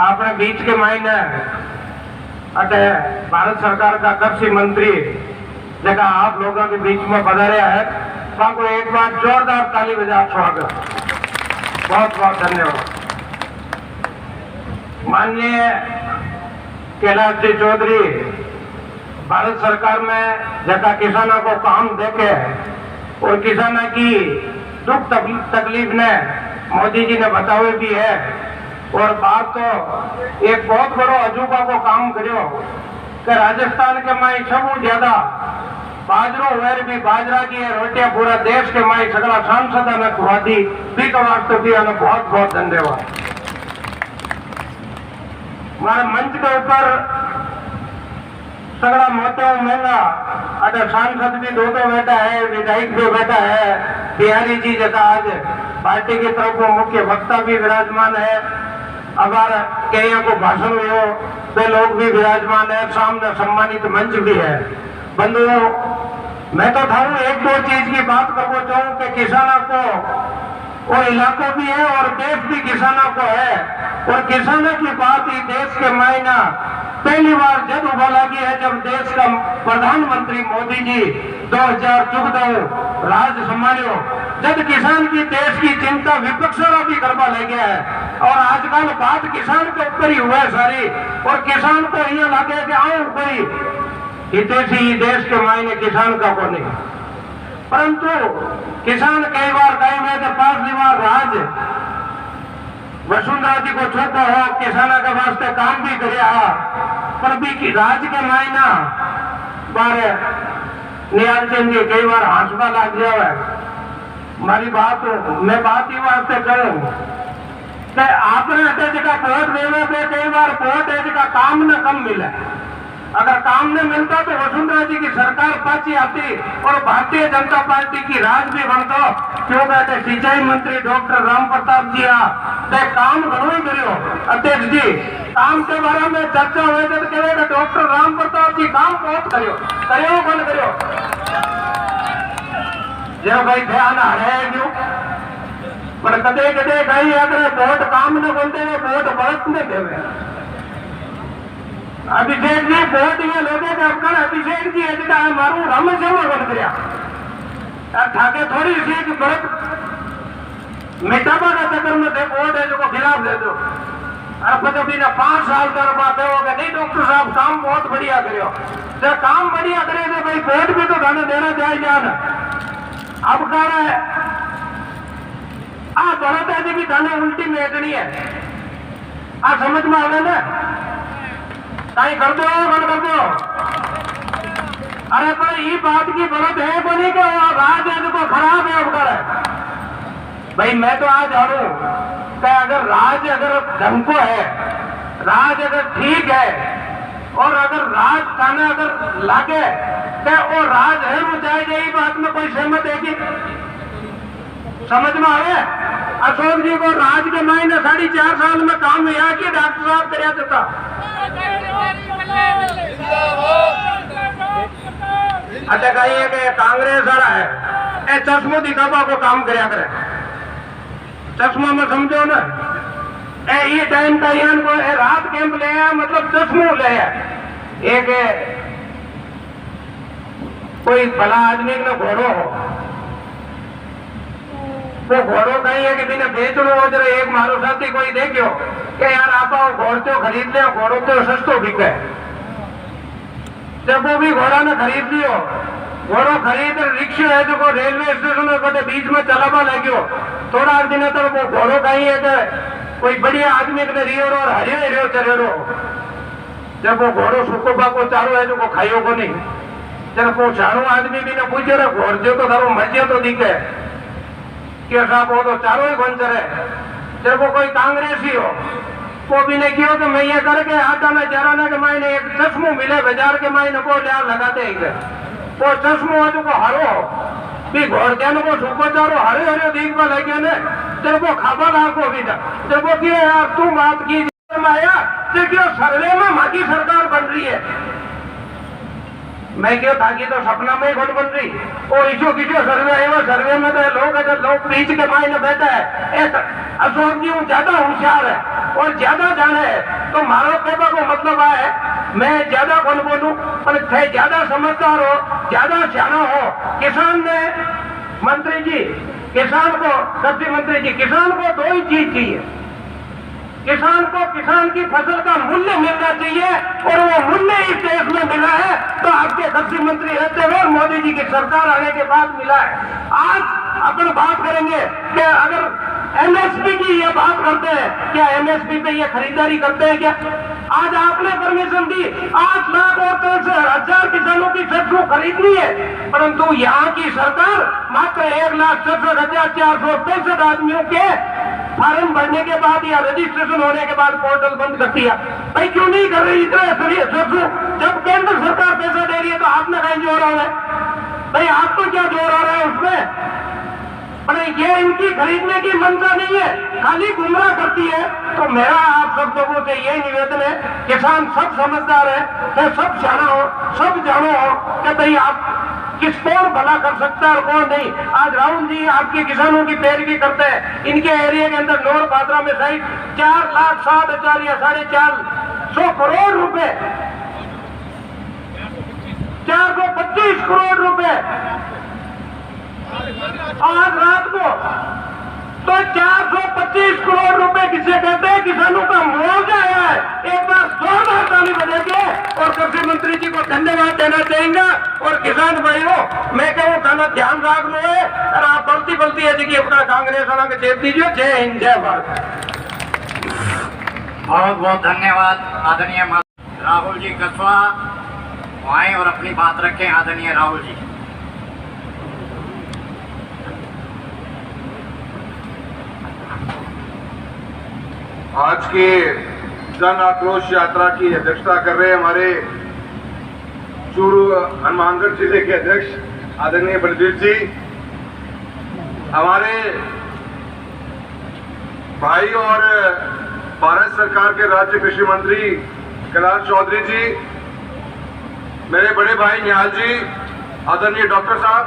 आपने बीच के मायने अटे भारत सरकार का कृषि मंत्री जगह आप लोगों के बीच में पधारा है, को एक बार जोरदार ताली बजा स्वागत। बहुत बहुत धन्यवाद। माननीय कैलाश जी चौधरी भारत सरकार में जगह किसानों को काम देके और किसानों की दुख तकलीफ ने मोदी जी ने बतावे भी है। और बात तो एक बहुत बड़ो अजूबा को काम करो कि राजस्थान के माई सब ज्यादा बाजरो वेर भी बाजरा की है रोटियां पूरा देश के माई सगला सांसद ने खुआदी भी तो वास्तव भी बहुत बहुत धन्यवाद। हमारे मंच के ऊपर सगड़ा मोटे महंगा अगर सांसद भी दो बैठा है, विधायक भी बैठा है, बिहारी जी जैसा आज पार्टी की तरफ वो मुख्य वक्ता भी विराजमान है। अगर कहीं को भाषण हुए वे लोग भी विराजमान है, सामने सम्मानित मंच भी है। बंधुओं, मैं तो था एक दो चीज की बात करना चाहूँ कि किसानों को और इलाकों भी है और देश भी किसानों को है। और किसानों की बात ही देश के मायना पहली बार जब उबाला गया है जब देश का प्रधानमंत्री मोदी जी 2014 राज संभालो, जब किसान की देश की चिंता विपक्ष भी करवा ले गया है। और आजकल बात किसान के ऊपर ही हुआ है सारी, और किसान को ये लगे कि आओ कोई हितैषी देश के मायने किसान का को नहीं। परंतु किसान कई बार कहेंगे कि 5 बार राज वसुंधरा जी को छोटा हो, किसानों के वास्ते काम भी करे, पर भी राज के मायना बारे निहाल चंद जी कई बार हंसवा लग जाए। हमारी बात मैं बात ही वास्ते करूं कि आपने जगह वोट देने पे कई बार वोट है जगह काम न कम मिले। अगर काम न मिलता तो वसुंधरा जी की सरकार पाची आती और भारतीय जनता पार्टी की राज भी बनता। क्यों कहते सिंचाई मंत्री डॉक्टर राम प्रताप जी काम घणो ही करो। अध्यक्ष जी काम के बारे में चर्चा हुए तो कहेगा डॉक्टर राम प्रताप जी काम बहुत करो बंद करो। जो भाई ध्यान आ रहे हैं क्यों पर कदे कदे कहीं अगर वोट काम न बनते वोट बरत न देवे। अभिषेक जी वोट ये लोगे अफगान अभिषेक जी है मारू रम से बन गया ठाके थोड़ी सी बरत मिटापा का चक्कर में दे वोट है जो खिलाफ दे दो। अब तो बिना 5 साल कर बात है होगा नहीं डॉक्टर साहब काम बहुत बढ़िया करो। जब काम बढ़िया करे तो भाई वोट भी तो गाने देना चाहिए जान। अब कह रहा है बड़ौदा जी की गाने उल्टी मेटनी है समझ में आवे ना कहीं कर दो बंद कर दो। अरे पर ये बात की जरूरत है को नहीं कि राज है जो खराब है अब है। भाई मैं तो आज जानू कि अगर राज अगर ढंग को है, राज अगर ठीक है और अगर राज खाना अगर लागे तो वो राज है वो चाहे यही बात में कोई सहमत है कि समझ में आवे। अशोक जी को राज के मायने 4.5 साल में काम हुआ कि डॉक्टर साहब कराया देता। अच्छा कहिए कि कांग्रेस वाला है चश्मो दिखावा को काम कराया करे। चश्मा में समझो ना ये टाइम का को रात कैंप ले आया मतलब चश्मो ले आया। एक कोई भला आदमी ने घोड़ो हो वो घोड़ो कहीं है कि बिना बेचनो हो जरा एक मारो साथी कोई देखो कि यार आप घोड़ तो खरीद ले घोड़ो तो सस्तो बिके। जब वो भी घोड़ा ने खरीद लियो घोड़ो खरीद रिक्शा है जो रेलवे स्टेशन कदे बीच में चलावा लग्यो थोड़ा दिन तक वो घोड़ो कहीं है कि कोई बढ़िया आदमी कदे रियोड़ो और हरियो हरियो चरेड़ो जब वो घोड़ो सुको पाको चारो है जो को खाइयो को नहीं जब वो चारो आदमी भी ने पूछे रे घोड़ जो तो थारो मजे तो दिखे कि साहब वो तो चारो ही घन चरे जब वो कोई कांग्रेसी हो वो भी ने किया कि मैं ये करके आता मैं जरा ना कि मैंने एक चश्मो मिले बाजार के मैंने को लिया लगाते ही वो चश्मो जो को हरो भी घोड़ जान को सुको चारो हरे हरे दीख में लगे ने जब वो खाबा लाखो भी था जब वो किया यार तू बात की आया देखियो सर्वे में माकी सरकार बन रही है मैं क्यों ताकि तो सपना में ही घट बन रही और इसो किसो सर्वे आयो सर्वे में तो लोग अगर लोग बीच के मायने बैठा है एक अशोक जी ज्यादा होशियार है और ज्यादा जाने है तो मारो कहने को मतलब है मैं ज्यादा कौन बोलूं पर थे ज्यादा समझदार हो ज्यादा सियाना हो किसान ने मंत्री जी किसान को सब्जी मंत्री जी किसान को दो ही चीज चाहिए किसान को किसान की फसल का मूल्य मिलना चाहिए और वो मूल्य इस देश में मिला है तो आपके सब्जी मंत्री रहते हुए मोदी जी की सरकार आने के बाद मिला है आज अपन बात करेंगे कि अगर एमएसपी की ये बात करते हैं क्या एमएसपी पे ये खरीदारी करते हैं क्या आज आपने परमिशन दी 8 लाख और 63,000 किसानों की सरसों खरीदनी है परंतु यहाँ की सरकार मात्र 1,67,465 आदमियों के फार्म भरने के बाद या रजिस्ट्रेशन होने के बाद पोर्टल बंद कर दिया भाई क्यों नहीं कर रही इतना सरसों जब केंद्र सरकार पैसा दे रही है तो आपने कहीं जोर हो रहा है भाई आपको क्या जोर हो रहा है उसमें पर ये इनकी खरीदने की मंशा नहीं है खाली गुमराह करती है तो मेरा आप सब लोगों से यही निवेदन है किसान सब समझदार है सब जाना हो सब जानो हो कि भाई आप किस कौन भला कर सकता है और कौन नहीं आज राहुल जी आपके किसानों की पैरवी करते हैं इनके एरिया के अंदर नौर पात्रा में सही 4,07,000 या 450 करोड़ रुपए 425 करोड़ रुपए आज रात को तो 425 करोड़ रुपए किसे कहते हैं किसानों का मुआवजा आया है एक बार जोरदार ताली बजेंगे और कृषि मंत्री जी को धन्यवाद देना चाहेंगे और किसान भाइयों मैं कहूँ खाना ध्यान रख लो है और आप बलती बलती है जी अपना कांग्रेस वाला के दे दीजिए जय हिंद जय भारत बहुत बहुत धन्यवाद आदरणीय राहुल जी कस्वा आए और अपनी बात रखें आदरणीय राहुल जी आज के जन आक्रोश यात्रा की अध्यक्षता कर रहे हमारे चूरू हनुमानगढ़ जिले के अध्यक्ष आदरणीय बलबीर जी हमारे भाई और भारत सरकार के राज्य कृषि मंत्री कैलाश चौधरी जी मेरे बड़े भाई निहाल जी आदरणीय डॉक्टर साहब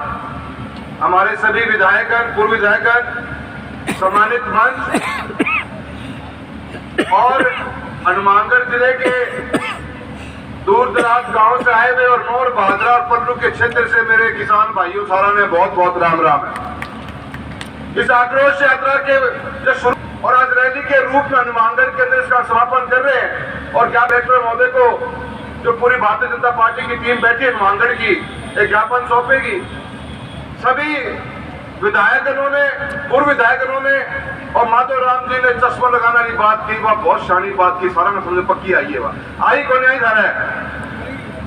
हमारे सभी विधायकगण पूर्व विधायकगण सम्मानित मंच और हनुमानगढ़ जिले के दूर दराज गांव से आए हुए और नौर बहादुर और पल्लू के क्षेत्र से मेरे किसान भाइयों सारा ने बहुत बहुत राम राम है। इस आक्रोश यात्रा के जो शुरू और आज रैली के रूप में हनुमानगढ़ के अंदर इसका समापन कर रहे हैं और क्या कलेक्टर महोदय को जो पूरी भारतीय जनता पार्टी की टीम बैठी हनुमानगढ़ की एक ज्ञापन सौंपेगी। सभी विधायकगणों ने पूर्व विधायकगणों ने और माधव राम जी ने चश्मा लगाने की बात की वह बहुत शानी बात की सारा में समझ पक्की आई है वह आई को नहीं है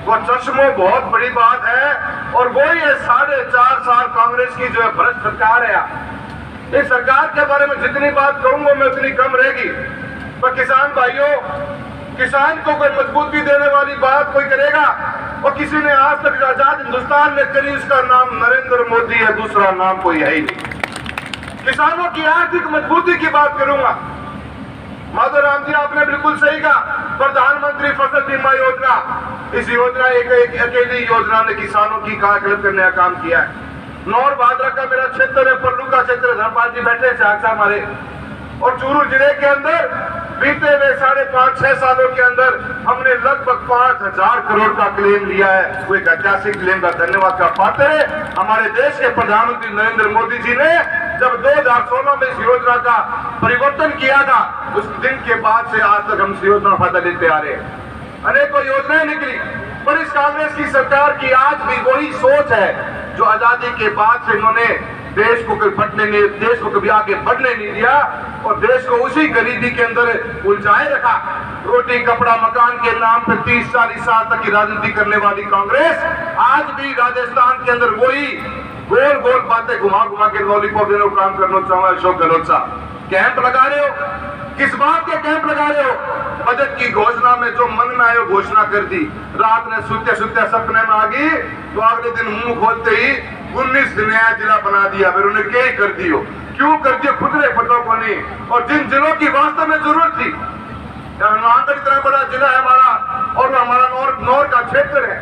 वो चश्मो बहुत बड़ी बात है और वही है 4.5 साल कांग्रेस की जो है भ्रष्ट सरकार है। इस सरकार के बारे में जितनी बात करूंगा मैं उतनी कम रहेगी पर किसान भाइयों किसान को कोई मजबूती देने वाली बात कोई करेगा और किसी ने आज तक आजाद हिंदुस्तान में करी उसका नाम नरेंद्र मोदी है दूसरा नाम कोई है ही नहीं। किसानों की आर्थिक मजबूती की बात करूंगा माधव राम जी आपने बिल्कुल सही कहा प्रधानमंत्री फसल बीमा योजना इस योजना एक अकेली योजना ने किसानों की कायाकल्प करने का काम किया है। नौर भादरा का मेरा क्षेत्र है पल्लू का क्षेत्र धर्मपाल जी बैठे साक्षात हमारे और चूरू जिले के अंदर बीते हुए 5.5-6 सालों के अंदर हमने लगभग 5,000 करोड़ का क्लेम लिया है। वो एक ऐतिहासिक क्लेम का धन्यवाद का पात्र है हमारे देश के प्रधानमंत्री नरेंद्र मोदी जी ने जब 2016 में इस योजना का परिवर्तन किया था उस दिन के बाद से आज तक हम इस योजना का फायदा लेते आ रहे हैं। अनेकों योजनाएं निकली पर इस कांग्रेस की सरकार की आज भी वही सोच है जो आजादी के बाद से इन्होंने देश को कभी आगे बढ़ने नहीं दिया और देश को उसी गरीबी के अंदर उलझाए रखा। रोटी कपड़ा मकान के नाम पर 30-40 साल तक की राजनीति करने वाली कांग्रेस आज भी राजस्थान के अंदर वही गोल गोल बातें घुमा घुमा के लॉलीपॉप देने को काम करना चाहूंगा। अशोक गहलोत साहब कैंप लगा रहे हो, किस बात के कैंप लगा रहे हो? बजट की घोषणा में जो मन में आए घोषणा कर दी, रात में सुते सुते सपने में आ गई तो अगले दिन मुंह खोलते ही 19 नया जिला बना दिया। फिर उन्हें क्या ही कर दियो, क्यों कर दिया खुद ने पता को नहीं। और जिन जिलों की वास्तव में जरूरत थी, हनुमानगढ़ इतना बड़ा जिला है हमारा और हमारा नौर का क्षेत्र है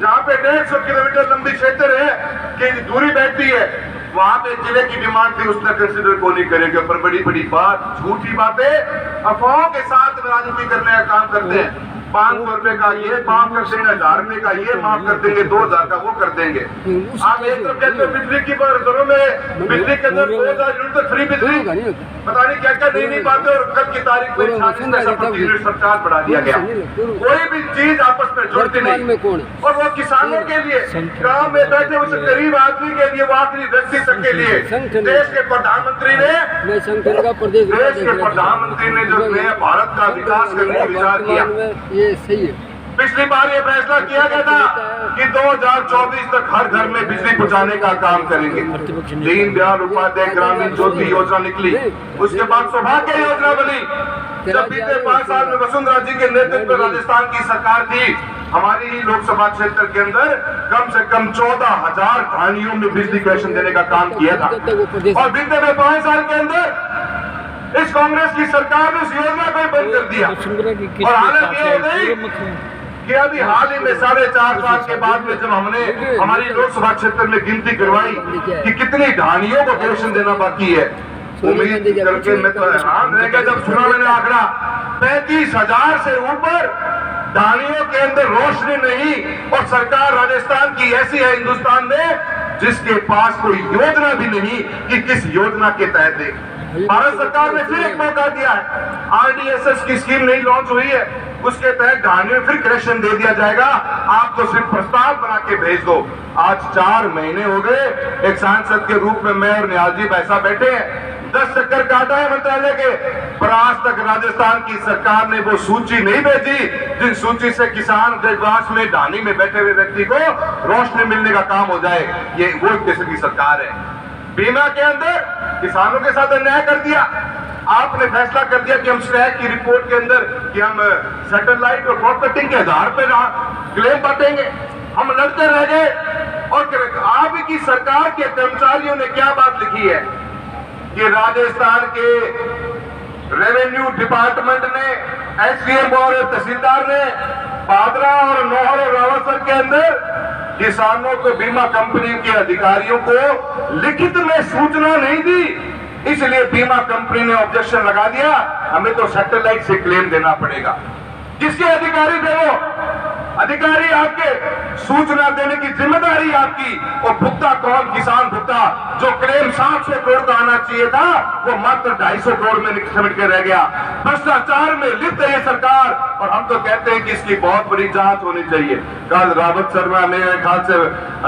जहाँ पे 150 किलोमीटर लंबी क्षेत्र है कि दूरी बैठती है, वहां पे जिले की डिमांड थी, उसने कंसिडर को नहीं करेगा। पर बड़ी बड़ी बात, झूठी बातें, अफवाहों के साथ राजनीति करने का काम करते हैं। 500 रुपए का ये माफ कर देंगे, 1000 रुपए का ये माफ कर देंगे, 2000 का वो कर देंगे। आप एक तरफ कहते हो बिजली की दरों में, बिजली के अंदर 2000 यूनिट तक फ्री बिजली, पता नहीं क्या क्या नहीं बातें। और कल की तारीख में 46 पैसा प्रति यूनिट सरचार्ज बढ़ा दिया गया। कोई भी चीज आपस में जुड़ती नहीं। और वो किसानों के लिए, गाँव में बैठे उस गरीब आदमी के लिए, वो आखिरी व्यक्ति तक के लिए देश के प्रधानमंत्री ने जो नया भारत का विकास करने का विचार किया, ये सही है। पिछली बार ये फैसला किया गया था कि 2024 तक हर घर में बिजली पहुंचाने का काम करेंगे। दीनदयाल उपाध्याय ग्रामीण ज्योति योजना निकली, उसके बाद सौभाग्य योजना बनी। जब बीते 5 साल में वसुंधरा जी के नेतृत्व में राजस्थान की सरकार थी, हमारी ही लोकसभा क्षेत्र के अंदर कम से कम 14,000 ढाणियों में बिजली कनेक्शन देने का काम किया था। और बीते 5 साल के अंदर इस कांग्रेस की सरकार ने उस योजना को ही बंद कर दिया। और हालत ये हो गई कि अभी हाल ही में 4.5 साल के बाद में जब हमने हमारी लोकसभा क्षेत्र में गिनती करवाई कि कितनी ढाणियों को कनेक्शन देना बाकी है, उम्मीद करके मैं तो हैरान रह गया जब सुना मैंने आंकड़ा 35,000 से ऊपर ढाणियों के अंदर रोशनी नहीं। और सरकार राजस्थान की ऐसी है हिंदुस्तान में जिसके पास कोई योजना भी नहीं कि किस योजना के तहत दे। भारत सरकार ने फिर एक मौका दिया है, RDSS की स्कीम नहीं लॉन्च हुई है, उसके तहत ढाणियों में फिर कनेक्शन दे दिया जाएगा। आप तो सिर्फ प्रस्ताव बना के भेज दो। आज 4 महीने हो गए, एक सांसद के रूप में मैं और निहाल जी पैसा बैठे हैं, 10 चक्कर काटा है मंत्रालय के, पर आज तक राजस्थान की सरकार ने वो सूची नहीं भेजी जिन सूची से किसान देशवास में ढाणी में बैठे हुए व्यक्ति को रोशनी मिलने का काम हो जाए। ये वो किस्म की सरकार है। बीमा के अंदर किसानों के साथ अन्याय कर दिया। आपने फैसला कर दिया कि हम स्टैक की रिपोर्ट के अंदर कि हम सैटेलाइट और क्रॉप कटिंग के आधार पर क्लेम बांटेंगे। हम लड़ते रह गए। और आपकी सरकार के कर्मचारियों ने क्या बात लिखी है कि राजस्थान के रेवेन्यू डिपार्टमेंट ने, SDM और तहसीलदार ने पादरा और नौहर और रावतसर के अंदर किसानों को, बीमा कंपनी के अधिकारियों को लिखित में सूचना नहीं दी, इसलिए बीमा कंपनी ने ऑब्जेक्शन लगा दिया, हमें तो सैटेलाइट से क्लेम देना पड़ेगा। किसके अधिकारी थे वो? अधिकारी आपके, सूचना देने की जिम्मेदारी आपकी। और भुगता कौन? किसान भुगता। जो क्लेम 700 करोड़ का आना चाहिए था वो मात्र 250 करोड़ में सिमट के रह गया। भ्रष्टाचार में लिप्त है ये सरकार और हम तो कहते हैं कि इसकी बहुत बड़ी जांच होनी चाहिए। कल रावत शर्मा, मेरे ख्याल से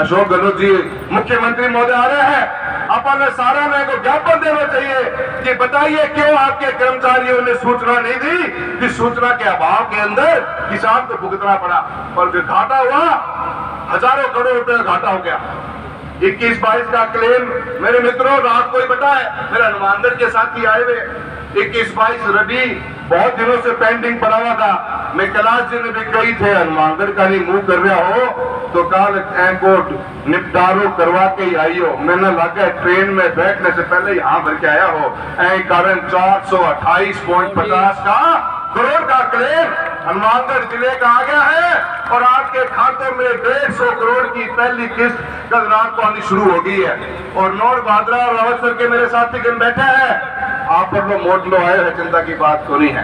अशोक गहलोत जी मुख्यमंत्री महोदय आ रहे हैं, अपन सारा में को ज्ञापन देना चाहिए कि बताइए क्यों आपके कर्मचारियों ने सूचना नहीं दी कि सूचना के अभाव के अंदर किसान को भुगतना पड़ा और फिर घाटा हुआ, हजारों करोड़ रुपए का घाटा हो गया। 21-22 का क्लेम मेरे मित्रों रात को ही बताए, मेरे हनुमानगढ़ के साथी आए हुए, 21-22 रबी बहुत दिनों से पेंडिंग पड़ा हुआ था। मैं कैलाश जी ने भी कही थे हनुमानगढ़ का नहीं मुंह कर रहा हो तो काल कोर्ट निपटारो करवा के ही आई हो। मैंने लगा ट्रेन में बैठने से पहले यहाँ भर के आया हो। ऐ कारण 428.50 करोड़ का क्लेम हनुमानगढ़ जिले का आ गया है और आपके खातों में 150 करोड़ की पहली किस्त कल रात को आनी शुरू हो गई है। और नौर भादरा और रावतसर के मेरे साथी गण बैठे हैं, आप पर वो मोट लो आए हैं, चिंता की बात तो नहीं है।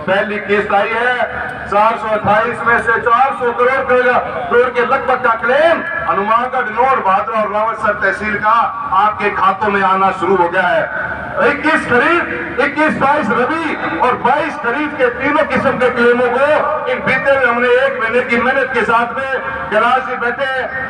पहली किस्त आई है 428 में से 400 करोड़ के लगभग का क्लेम हनुमानगढ़, नौर भादरा और रावतसर तहसील का आपके खातों में आना शुरू हो गया है। 21 खरीफ, 21-22 रबी और 22 खरीफ के तीनों किस्म के क्लेमों को इन बीते में हमने 1 महीने की मेहनत के साथ में कैलाश जी बैठे,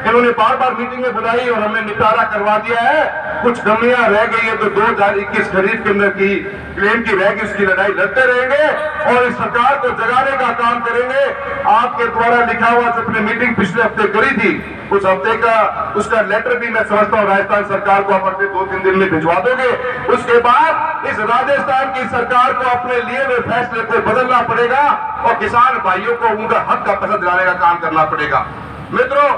इन्होंने बार बार मीटिंगें बुलाई और हमने निपटारा करवा दिया है। कुछ कमियां रह गई है तो 2021 खरीफ के अंदर की क्लेम की रहेगी, उसकी लड़ाई लड़ते रहेंगे और इस सरकार को जगाने का काम करेंगे। आपके द्वारा लिखा हुआ जो अपनी मीटिंग पिछले हफ्ते करी थी, उस हफ्ते का उसका लेटर भी मैं समझता हूँ राजस्थान सरकार को आप अपने 2-3 दिन में भिजवा दोगे। उसके बाद इस राजस्थान की सरकार को अपने लिए हुए फैसले को बदलना पड़ेगा और किसान भाइयों को उनका हक का पैसा दिलाने का काम करना पड़ेगा। मित्रों,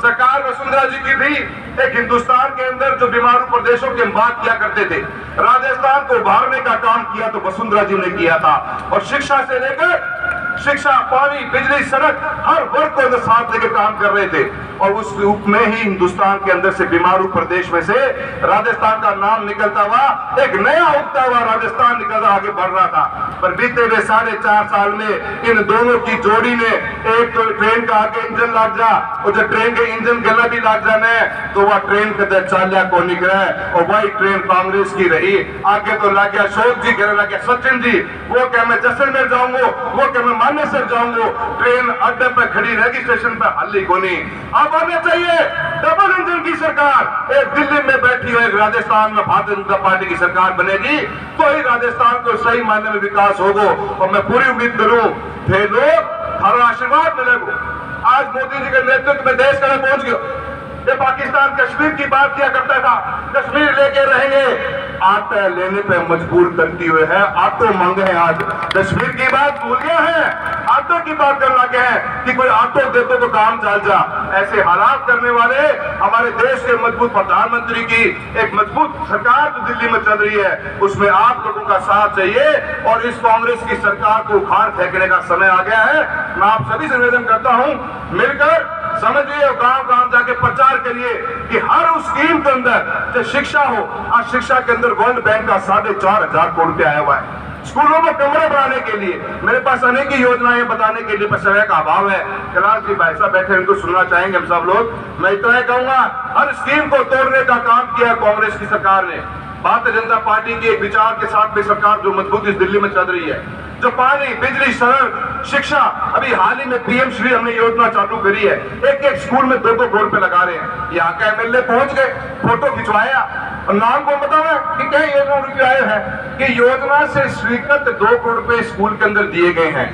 सरकार वसुंधरा जी की भी एक हिंदुस्तान के अंदर जो बीमारू प्रदेशों की हम बात किया करते थे, राजस्थान को उभारने का काम किया तो वसुंधरा जी ने किया था और शिक्षा से लेकर शिक्षा, पानी, बिजली, सड़क हर वर्ग को अंदर साथ लेकर काम कर रहे थे और उस रूप में ही हिंदुस्तान के अंदर से बीमारू प्रदेश में से राजस्थान का नाम निकलता हुआ एक नया उगता हुआ राजस्थान निकलता आगे बढ़ रहा था। पर बीते हुए 4.5 साल में इन दोनों की जोड़ी ने, एक तो ट्रेन का आगे इंजन लाग जा और जब ट्रेन के इंजन गला भी लाग जाने तो वह ट्रेन के चाल्या को निकला और वही ट्रेन कांग्रेस की रही। आगे तो लग गया अशोक जी, कहने लग गया सचिन जी, वो क्या मैं जैसलमेर जाऊंगा, वो क्या मैं मानेसर जाऊंगा, ट्रेन अड्डे पे खड़ी रहेगी, स्टेशन पे हल्ली कोनी। अब आने चाहिए डबल इंजन की सरकार, एक दिल्ली में बैठी हो, एक राजस्थान में भारतीय जनता पार्टी की सरकार बनेगी तो ही राजस्थान को सही मायने में विकास होगा और मैं पूरी उम्मीद करूं थे लोग हर आशीर्वाद मिलेगा। आज मोदी जी के नेतृत्व में देश कहाँ पहुंच गया। ये पाकिस्तान कश्मीर की बात किया करता था, कश्मीर लेके रहेंगे, आटा लेने पे मजबूर करती हुए है, आटो मांगे हैं। आज कश्मीर की बात भूल गया है, आटो की बात करने लगे हैं कि कोई आटो दे तो काम चल जा। ऐसे हालात करने वाले हमारे देश के मजबूत प्रधानमंत्री की एक मजबूत सरकार जो दिल्ली में चल रही है, उसमें आप लोगों का साथ चाहिए और इस कांग्रेस की सरकार को उखाड़ फेंकने का समय आ गया है। मैं आप सभी से निवेदन करता हूं, मिलकर समझिए और गांव-गांव जाके प्रचार करिए कि हर उस स्कीम के अंदर जो शिक्षा हो, आज शिक्षा के अंदर वर्ल्ड बैंक का 4,500 करोड़ रुपया आया हुआ है। स्कूलों में कमरे बनाने के लिए मेरे पास अनेक योजनाएं बताने के लिए समय का अभाव है। कैलाश जी भाई साहब बैठे, इनको सुनना चाहेंगे हम सब लोग। मैं इतना ही कहूंगा, हर स्कीम को तोड़ने का काम किया कांग्रेस की सरकार ने। भारतीय जनता पार्टी के एक विचार के साथ में सरकार जो मजबूती दिल्ली में चल रही है, जो पानी, बिजली, सड़क, शिक्षा, अभी हाल ही में पीएम श्री हमने योजना चालू करी है, एक स्कूल में 2-2 करोड़ रुपए लगा रहे हैं। यहाँ का एमएलए पहुंच गए, फोटो खिंचवाया और नाम को बताओ कि क्या योजना रुपये आए हैं कि योजना से स्वीकृत 2 करोड़ रुपए स्कूल के अंदर दिए गए हैं।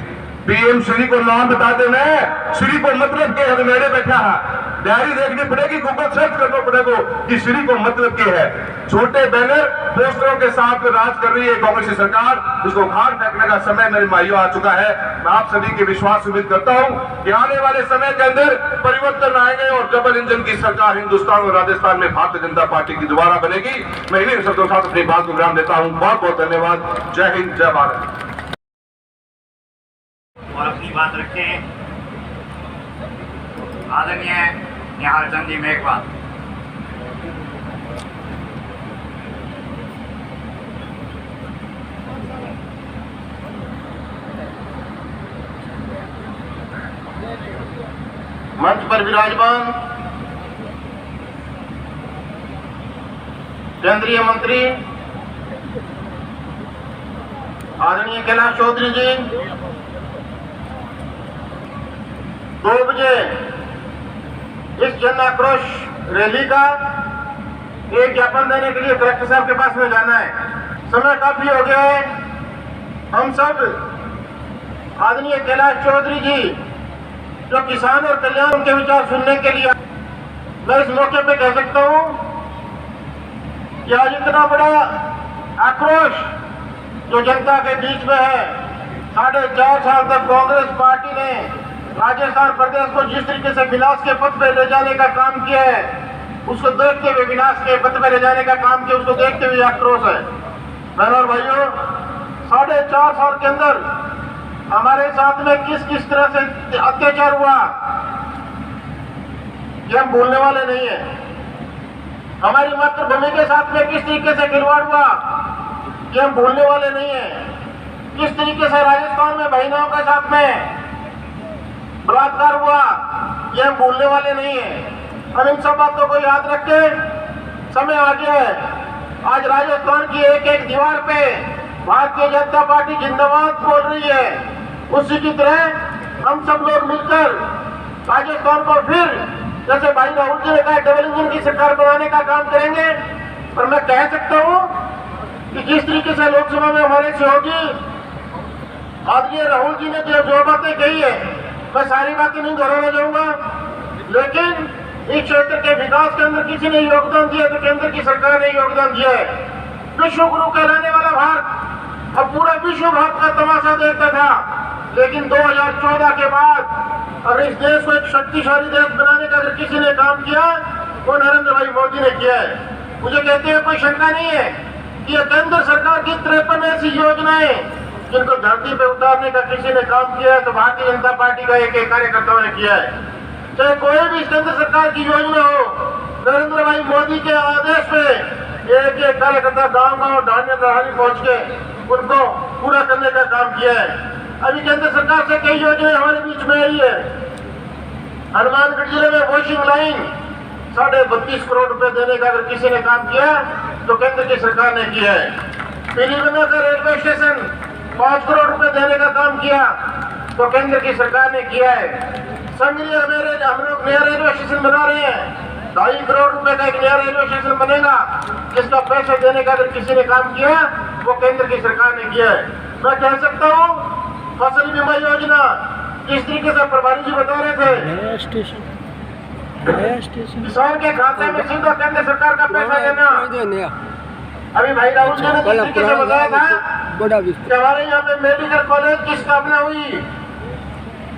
पीएम श्री को नाम बता देना है, श्री को मतलब के हमें बैठा है, डायरी देखनी पड़ेगी, गूगल सर्च करना पड़ेगा कि श्री को मतलब क्या है। छोटे बैनर पोस्टरों के साथ राज कर रही है कांग्रेस की सरकार, उसको उखाड़ फेंकने का समय मेरे भाइयों आ चुका है। मैं आप सभी के विश्वास उम्मीद करता हूं कि आने वाले समय के अंदर परिवर्तन आएंगे और डबल इंजन की सरकार हिंदुस्तान और राजस्थान में भारतीय जनता पार्टी की दोबारा बनेगी। मैं इन्हीं शब्दों के साथ अपनी बात को विराम देता हूं। बहुत बहुत धन्यवाद। जय हिंद, जय भारत। और अपनी बात रखते हैं आदरणीय निहाल चंद जी मेघवाल। मंच पर विराजमान केंद्रीय मंत्री आदरणीय कैलाश चौधरी जी, 2 बजे इस जन आक्रोश रैली का एक ज्ञापन देने के लिए कलेक्टर साहब के पास में जाना है। समय काफी हो गया है। हम सब आदरणीय कैलाश चौधरी जी जो किसान और कल्याण उनके विचार सुनने के लिए मैं इस मौके पे कह सकता हूं कि आज इतना बड़ा आक्रोश जो जनता के बीच में है, 4.5 साल तक कांग्रेस पार्टी ने राजस्थान प्रदेश को जिस तरीके से विनाश के पथ पे ले जाने का काम किया है, उसको देखते हुए विनाश के पथ पे ले जाने का काम किया, उसको देखते हुए आक्रोश है। बहनों और भाइयों, 4.5 साल के अंदर हमारे साथ में किस किस तरह से अत्याचार हुआ ये हम भूलने वाले नहीं है। हमारी मातृभूमि के साथ में किस तरीके से खिलवाड़ हुआ ये हम भूलने वाले नहीं है। किस तरीके से राजस्थान में बहनों के साथ में बलात्कार हुआ ये हम भूलने वाले नहीं है। हम इन सब बातों को याद रख के समय आ गया है आज राजस्थान की एक एक दीवार पे भारतीय जनता पार्टी जिंदाबाद बोल रही है, उसी की तरह हम सब लोग मिलकर राजस्थान को फिर जैसे भाई राहुल जी ने कहा डबल इंजन की सरकार बनाने का काम करेंगे। और मैं कह सकता हूं कि जिस तरीके से लोकसभा में हमारे सहयोगी आदरणीय राहुल जी ने जो बातें कही है, मैं सारी बातें नहीं दोहराना चाहूंगा, लेकिन इस क्षेत्र के विकास के अंदर किसी ने योगदान दिया तो केंद्र की सरकार ने योगदान दिया है। विश्व गुरु कहलाने वाला भारत अब पूरा विश्व भारत का तमाशा देखता था, लेकिन 2014 के बाद अगर इस देश को एक शक्तिशाली देश बनाने का अगर किसी ने काम किया वो नरेंद्र भाई मोदी ने किया है। मुझे कहते हैं कोई शंका नहीं है कि ये केंद्र सरकार की 53 ऐसी योजनाएं जिनको धरती पे उतारने का किसी ने काम किया है तो भारतीय जनता पार्टी का एक कार्यकर्ताओं ने किया है। चाहे कोई भी केंद्र सरकार की योजना हो, नरेंद्र भाई मोदी के आदेश पे एक एक कार्यकर्ता गांव गांव ढाणी पहुंच के उनको पूरा करने का काम किया है। अभी केंद्र सरकार से कई योजनाएं हमारे बीच में आई है। हनुमानगढ़ जिले में वॉशिंग लाइन 32.5 करोड़ रुपए देने का अगर किसी ने काम किया तो केंद्र की सरकार ने किया है। पीलीभीत का रेलवे स्टेशन 5 करोड़ रुपए देने का काम किया तो केंद्र की सरकार ने किया है। संगरिया में हम लोग नया रेलवे स्टेशन बना रहे हैं, 2.5 करोड़ रुपए का एक नया रेलवे स्टेशन बनेगा, जिसका पैसा देने का अगर किसी ने काम किया वो केंद्र की सरकार ने किया है। मैं कह सकता हूँ फसल बीमा योजना जिस तरीके से प्रभारी जी बता रहे थे, किसान के खाते में सीधा केंद्र सरकार का पैसा देना। अभी भाई राहुल जी ने जिस तरीके से बताया था कि हमारे यहाँ पे मेडिकल कॉलेज की स्थापना हुई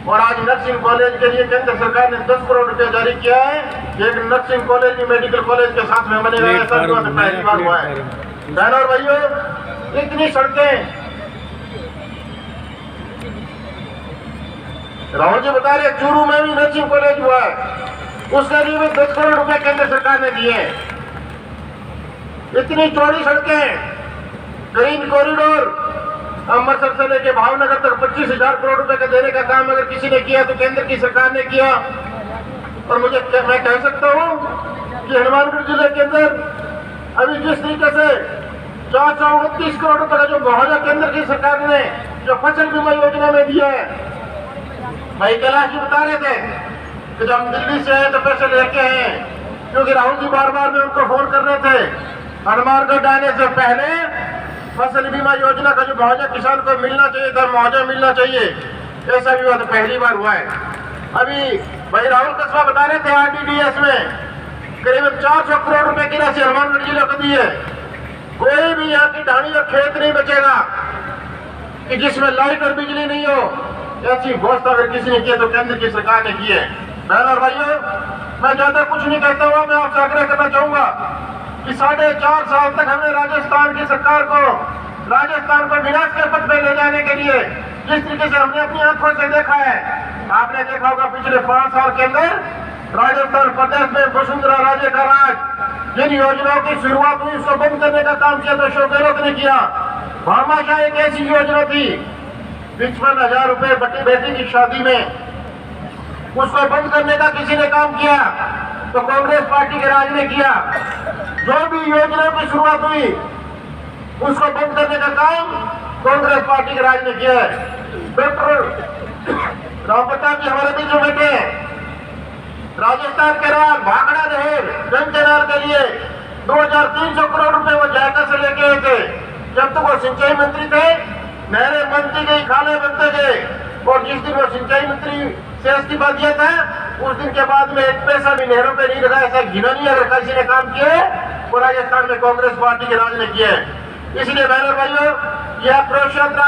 और आज नर्सिंग कॉलेज के लिए केंद्र सरकार ने 10 करोड़ रुपए जारी किया है। एक नर्सिंग कॉलेज भी मेडिकल कॉलेज के साथ में बनेगा, ऐसा पहली बार हुआ है। बहनों और भाइयों, इतनी सड़कें राहुल जी बता रहे चूरू में भी नर्सिंग कॉलेज हुआ है, उसके लिए भी 10 करोड़ रुपए केंद्र सरकार ने दिए। इतनी चौड़ी सड़कें, ग्रीन कॉरिडोर अमृतसर से लेके भावनगर तक 25,000 करोड़ रुपए का देने का काम अगर किसी ने किया तो केंद्र की सरकार ने किया। और मैं कह सकता हूं कि हनुमानगढ़ जिले के अंदर अभी जिस तरीके से 429 करोड़ रुपए का जो मुआवजा केंद्र की सरकार ने जो फसल बीमा योजना में दिया है, भाई कैलाश जी बता रहे थे कि जब हम दिल्ली से आए तो पैसे लेके आए, क्योंकि राहुल जी बार बार में उनको फोन कर रहे थे। हनुमानगढ़ आने से पहले फसल बीमा योजना का जो मुआवजा किसान को मिलना चाहिए था, मुआवजा मिलना चाहिए, ऐसा भी हुआ तो पहली बार हुआ है। अभी भाई राहुल कस्बा बता रहे थे RDDS में करीब 400 करोड़ रुपए की राशि हनुमानगढ़ जिले को दी है। कोई भी यहाँ की ढाणी और खेत नहीं बचेगा कि जिसमें लाइट और बिजली नहीं हो। ऐसी घोषणा अगर किसी ने किया तो केंद्र की सरकार ने की है। बहन और भाइयों, मैं ज्यादा कुछ नहीं कहता हुआ मैं आपसे आग्रह करना चाहूंगा कि 4.5 साल तक हमने राजस्थान की सरकार को राजस्थान को विनाश के पथ पे ले जाने के लिए जिस तरीके से हमने अपनी आंखों से देखा है, आपने देखा होगा पिछले 5 साल के अंदर राजस्थान प्रदेश में वसुंधरा राजे का राज, जिन योजनाओं की शुरुआत हुई उसको बंद करने का काम किया तो अशोक गहलोत ने किया। भामाशाह एक ऐसी योजना थी 55,000 रुपए बेटी की शादी में, उसको बंद करने का किसी ने काम किया तो कांग्रेस पार्टी के राज ने किया। जो भी योजना की शुरुआत हुई उसको बंद करने का काम कांग्रेस पार्टी के राज ने किया है। डॉक्टर राम प्रताप जी हमारे बीच में बैठे हैं, राजस्थान के राज भाखड़ा नहर जन कैनाल के लिए 2,300 करोड़ रुपए वो जायका से लेके आए थे। जब तक वो सिंचाई मंत्री थे, नहरें बनती गई, खाने बनते गए, और जिस दिन वो सिंचाई मंत्री से इस्तीफा दिया था उस दिन के बाद में एक पैसा भी नहरों पे नहीं लगा। ऐसा घिना नहीं अगर किसी ने काम किया वो राजस्थान में कांग्रेस पार्टी के राज ने किया है। इसलिए बहनों भाइयों, यह आक्रोश यात्रा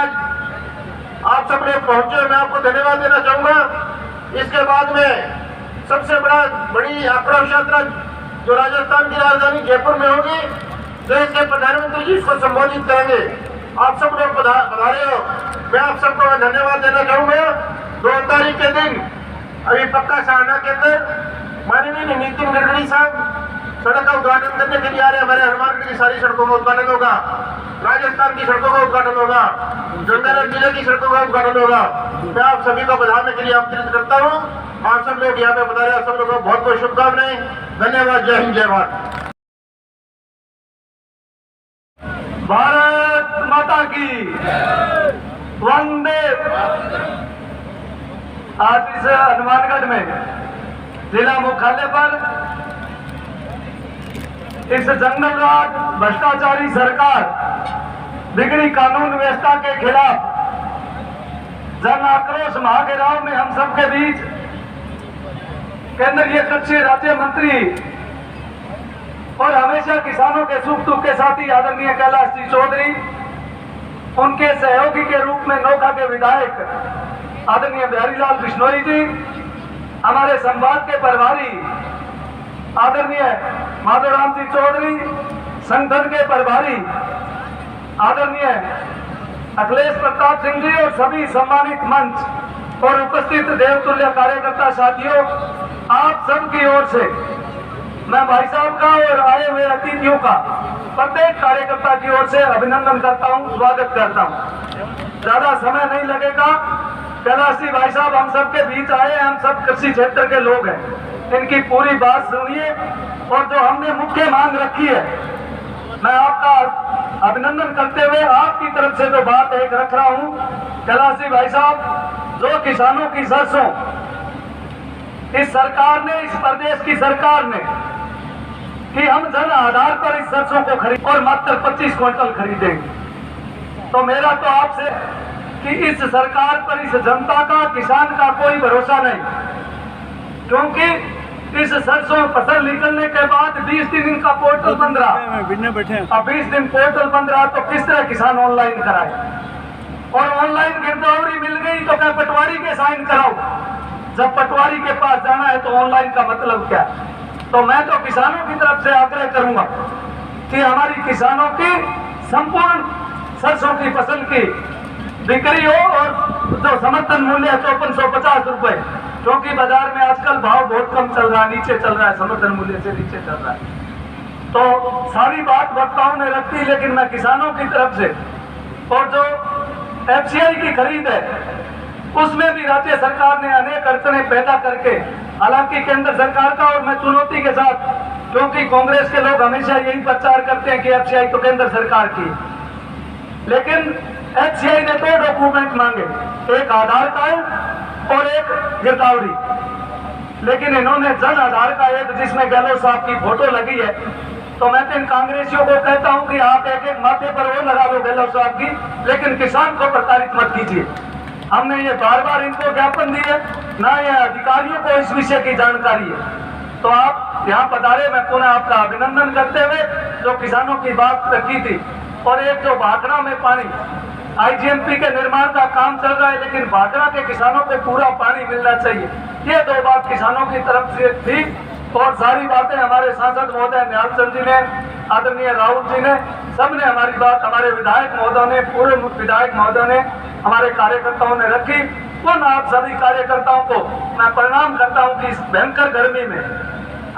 आप सब लोग पहुंचे, मैं आपको धन्यवाद देना चाहूंगा। इसके बाद में सबसे बड़ी आक्रोश यात्रा जो राजस्थान की राजधानी जयपुर में होगी, देश के प्रधानमंत्री जी इसको संबोधित करेंगे। आप सब लोग पधारे हो, मैं आप सबको मैं धन्यवाद देना चाहूंगा। 2 तारीख के दिन अभी पक्का सहारना के अंदर माननीय नितिन गडकरी साहब सड़क का उद्घाटन करने के लिए आ रहे हैं। हमारे हनुमानगढ़ की सारी सड़कों का उद्घाटन होगा, राजस्थान की सड़कों का उद्घाटन होगा, गंगानगर जिले की सड़कों का उद्घाटन होगा। मैं आप सभी को बधाने के लिए आमंत्रित करता हूँ। आप सब लोग यहाँ पे बता रहे हैं, सब लोगों को बहुत बहुत शुभकामनाएं। धन्यवाद। जय हिंद, जय भारत। भारत माता की वंदे। आज इस हनुमानगढ़ में जिला मुख्यालय पर इस जंगलराज भ्रष्टाचारी सरकार बिगड़ी कानून व्यवस्था के खिलाफ जन आक्रोश महाघेराव में हम सबके बीच केंद्रीय कृषि राज्य मंत्री और हमेशा किसानों के सुख दुख के साथी आदरणीय कैलाश जी चौधरी, उनके सहयोगी के रूप में नौखा के विधायक आदरणीय बिहारीलाल बिश्नोई जी, हमारे संवाद के प्रभारी आदरणीय माधवराम जी चौधरी, संगठन के प्रभारी आदरणीय अखिलेश प्रताप सिंह जी और सभी सम्मानित मंच और उपस्थित देवतुल्य कार्यकर्ता साथियों, आप सबकी ओर से मैं भाई साहब का और आए हुए अतिथियों का प्रत्येक कार्यकर्ता की ओर से अभिनंदन करता हूं, स्वागत करता हूं। ज्यादा समय नहीं लगेगा। कैलाश जी भाई साहब हम सबके बीच आए, हम सब कृषि क्षेत्र के लोग हैं, इनकी पूरी बात सुनिए और जो हमने मुख्य मांग रखी है, मैं आपका अभिनंदन करते हुए आपकी तरफ से जो बात एक रख रहा हूं। कैलाश जी भाई साहब, जो किसानों की सरसों इस सरकार ने, इस प्रदेश की सरकार ने कि हम जन आधार पर इस सरसों को खरीद और मात्र 25 क्विंटल खरीदेंगे, तो मेरा तो आपसे कि इस सरकार पर, इस जनता का, किसान का कोई भरोसा नहीं, क्योंकि इस सरसों फसल निकलने के बाद 20 दिन इनका पोर्टल बंद रहा। अब 20 दिन पोर्टल बंद रहा तो किस तरह किसान ऑनलाइन कराए, और ऑनलाइन गिरदावरी मिल गई तो क्या पटवारी के साइन कराओ? जब पटवारी के पास जाना है तो ऑनलाइन का मतलब क्या? तो मैं तो किसानों की तरफ से आग्रह करूंगा कि हमारी किसानों की संपूर्ण सरसों की फसल की बिक्री हो और जो समर्थन मूल्य है 5450 रुपए, क्योंकि बाजार में आजकल भाव बहुत कम चल रहा है, नीचे चल रहा है, समर्थन मूल्य से नीचे चल रहा है। तो सारी बात वक्ताओं ने रखी, लेकिन मैं किसानों की तरफ से, और जो FCI की खरीद है उसमें भी राज्य सरकार ने अनेक अड़चनें पैदा करके, हालांकि केंद्र सरकार का, और मैं चुनौती के साथ, क्योंकि कांग्रेस के लोग हमेशा यही प्रचार करते हैं कि FCI तो केंद्र सरकार की, लेकिन FCI ने 2 डॉक्यूमेंट मांगे, एक आधार कार्ड और एक गिरदावरी, लेकिन इन्होंने जन आधार का एक जिसमें गहलोत साहब की फोटो लगी है, तो मैं तो इन कांग्रेसियों को कहता हूं कि आप एक एक माथे पर वो लगा लो गहलोत साहब की, लेकिन किसान को प्रताड़ित मत कीजिए। हमने ये बार बार इनको ज्ञापन दिए, ना ये अधिकारियों को इस विषय की जानकारी है, तो आप यहाँ पधारे। मैं पुनः आपका अभिनंदन करते हुए जो किसानों की बात रखी थी, और एक जो भाखड़ा में पानी IGMP के निर्माण का काम चल रहा है, लेकिन भाखड़ा के किसानों को पूरा पानी मिलना चाहिए, ये 2 बात किसानों की तरफ से थी। और सारी बातें हमारे सांसद महोदय निहाल चंद जी ने, आदरणीय राहुल जी ने, सबने हमारी बात, हमारे विधायक महोदय ने, पूर्व विधायक महोदय ने, हमारे कार्यकर्ताओं ने रखी। पुनः आप सभी कार्यकर्ताओं को मैं प्रणाम करता हूं कि इस भयंकर गर्मी में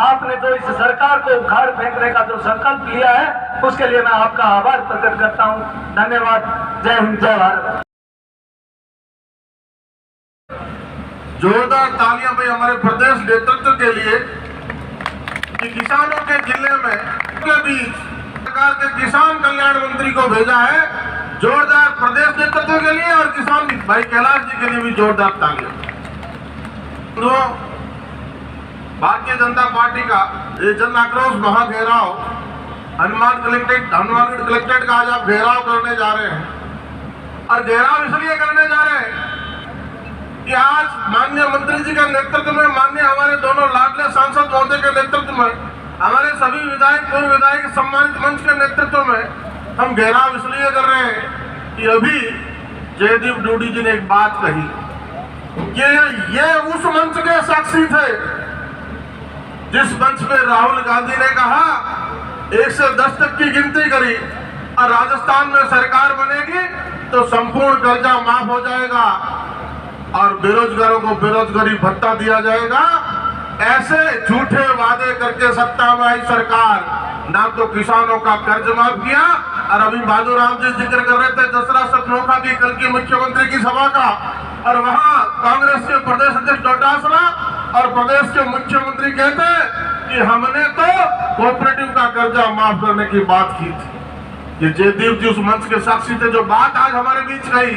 आपने जो इस सरकार को उखाड़ फेंकने का जो संकल्प लिया है, उसके लिए मैं आपका आभार प्रकट करता हूं। धन्यवाद। जय हिंद, जय भारत। जोरदार तालियां भाई हमारे प्रदेश नेतृत्व के लिए कि किसानों के जिले में के बीच सरकार के किसान कल्याण मंत्री को भेजा है। जोरदार प्रदेश नेतृत्व के लिए और किसान भाई कैलाश जी के लिए भी जोरदार तालियां। तो भारतीय जनता पार्टी का ये जन आक्रोश महाघेराव हनुमानगढ़ कलेक्ट्रेट का आज आप घेराव करने जा रहे हैं, और घेराव इसलिए करने जा रहे हैं कि आज माननीय मंत्री जी के नेतृत्व में, माननीय हमारे दोनों लाडले सांसद महोदय के नेतृत्व में, हमारे सभी विधायक, पूर्व विधायक सम्मानित मंच के नेतृत्व में हम घेराव इसलिए कर रहे हैं कि अभी जयदीप डूडी जी ने एक बात कही कि ये उस मंच के साक्षी थे जिस मंच में राहुल गांधी ने कहा 1 से 10 तक की गिनती करी और राजस्थान में सरकार बनेगी तो संपूर्ण कर्जा माफ हो जाएगा और बेरोजगारों को बेरोजगारी भत्ता दिया जाएगा। ऐसे झूठे वादे करके सत्ता में आई सरकार ना तो किसानों का कर्ज माफ किया, और अभी माधवराम जी जिक्र कर रहे थे दसरा सतनोखा की कल की मुख्यमंत्री की सभा का, और वहां कांग्रेस के प्रदेश अध्यक्ष डोटासरा और प्रदेश के मुख्यमंत्री कहते कि हमने तो कोऑपरेटिव का कर्जा माफ करने की बात की थी। ये जयदीप जी उस मंच के साक्षी थे, जो बात आज हमारे बीच रही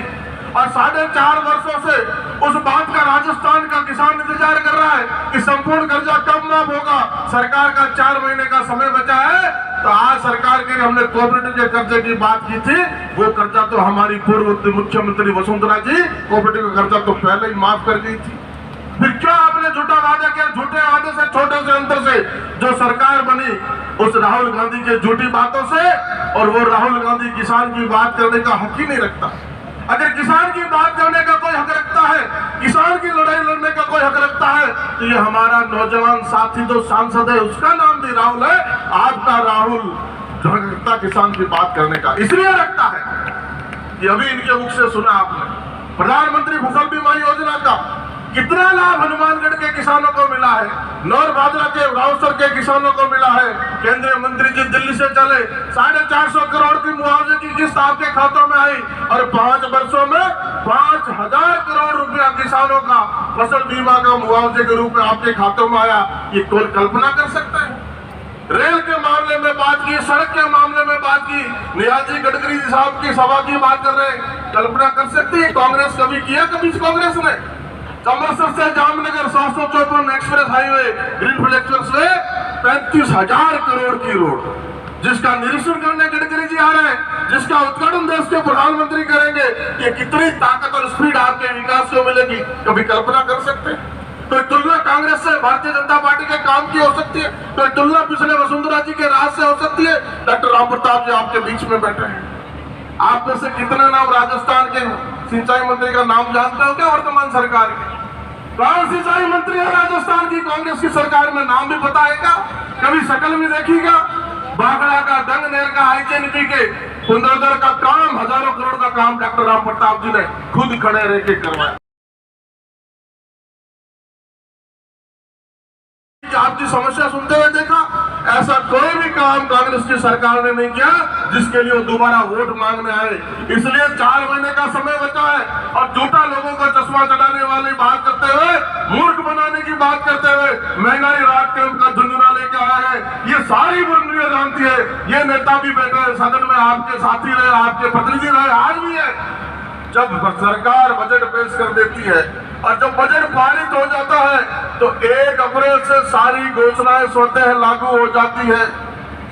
और 4.5 वर्षों से उस बात का राजस्थान का किसान इंतजार कर रहा है कि संपूर्ण कर्जा कब माफ होगा। सरकार का 4 महीने का समय बचा है, तो आज सरकार के हमने कोऑपरेटिव के कर्जे की बात की थी, वो कर्जा तो हमारी पूर्व मुख्यमंत्री वसुंधरा जी कोऑपरेटिव का कर्जा तो पहले ही माफ कर गई थी। फिर क्यों आपने झूठा वादा किया? झूठे वादे से, छोटे से अंतर से जो सरकार बनी उस राहुल गांधी के झूठी बातों से, और वो राहुल गांधी किसान की बात करने का हक ही नहीं रखता। अगर किसान की बात करने का कोई हक रखता है, किसान की लड़ाई लड़ने का कोई हक रखता है, तो ये हमारा नौजवान साथी जो सांसद है उसका नाम भी राहुल है। आपका राहुल जो रखता किसान की बात करने का इसलिए रखता है कि अभी इनके मुख से सुना आपने प्रधानमंत्री फसल बीमा योजना का कितना लाभ हनुमानगढ़ के किसानों को मिला है, नौर भादरा के रावसर के किसानों को मिला है। केंद्रीय मंत्री जी दिल्ली से चले 450 करोड़ की मुआवजे की किस्त आपके खातों में आई, और 5 वर्षों में 5000 करोड़ रुपया किसानों का फसल बीमा का मुआवजे के रूप में आपके खातों में आया। ये कोई कल्पना कर सकता है? रेल के मामले में बात की, सड़क के मामले में बात की, निहाल जी गडकरी जी साहब की सभा की बात कर रहे हैं, कल्पना कर सकती है कांग्रेस कभी किया? कभी कांग्रेस ने अमृतसर से Jamnagar 754 express highway greenfield express way 35,000 crore की रोड, जिसका निरीक्षण करने गडकरी जी आ रहे हैं, जिसका उद्घाटन देश के प्रधानमंत्री करेंगे, ये कितनी ताकत और स्पीड आपके विकास को मिलेगी, कभी कल्पना कर सकते हैं? तो तुलना कांग्रेस से भारतीय जनता पार्टी के काम की हो सकती है, तो तुलना पिछले वसुंधरा जी के राज से हो सकती है। डॉक्टर राम प्रताप जी आपके बीच में बैठे हैं, आप में से कितने नाम राजस्थान के सिंचाई मंत्री का नाम जानते हो क्या? वर्तमान सरकार के कौन सिंचाई मंत्री है राजस्थान की कांग्रेस की सरकार में? नाम भी बताएगा, कभी शकल भी देखिएगा? बागड़ा का, दंगनेर का, आईजेएनपी के पुनरोद्धर का काम, हजारों करोड़ का काम डॉक्टर राम प्रताप जी ने खुद खड़े रह के करवाया। आपकी समस्या सुनते हुए देखा, ऐसा कोई भी काम कांग्रेस की सरकार ने नहीं किया जिसके लिए वो दोबारा वोट मांगने आए। इसलिए 4 महीने का समय बचा है, और झूठा लोगों को चश्मा चढ़ाने वाली बात करते हुए, मूर्ख बनाने की बात करते हुए महंगाई राहत कैंप का झुंझुना लेके आया है। ये सारी दुनिया जानती है, ये नेता भी बैठे हैं सदन में, आपके साथी रहे, आपके प्रतिनिधि रहे, आज भी है। जब सरकार बजट पेश कर देती है और जब बजट पारित हो जाता है तो 1 अप्रैल से सारी घोषणाएं स्वतः लागू हो जाती है।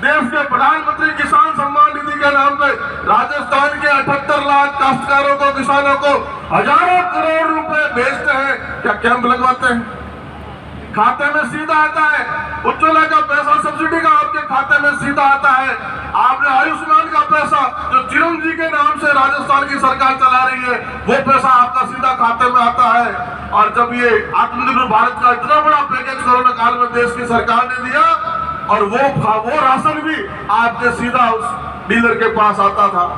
देश के प्रधानमंत्री किसान सम्मान निधि के नाम पे राजस्थान के 78 लाख काश्तकारों को, किसानों को हजारों करोड़ रुपए भेजते हैं। क्या कैंप लगवाते हैं? खाते में सीधा आता है। उज्ज्वला का पैसा सब्सिडी का आपके खाते में सीधा आता है। आपने आयुष्मान का पैसा जो चिरंजीवी के नाम से राजस्थान की सरकार चला रही है, वो पैसा आपका सीधा खाते में आता है। और जब ये आत्मनिर्भर भारत का इतना बड़ा पैकेज कोरोना काल में देश की सरकार ने दिया, और वो राशन भी आपके सीधा उस डीलर के पास आता था।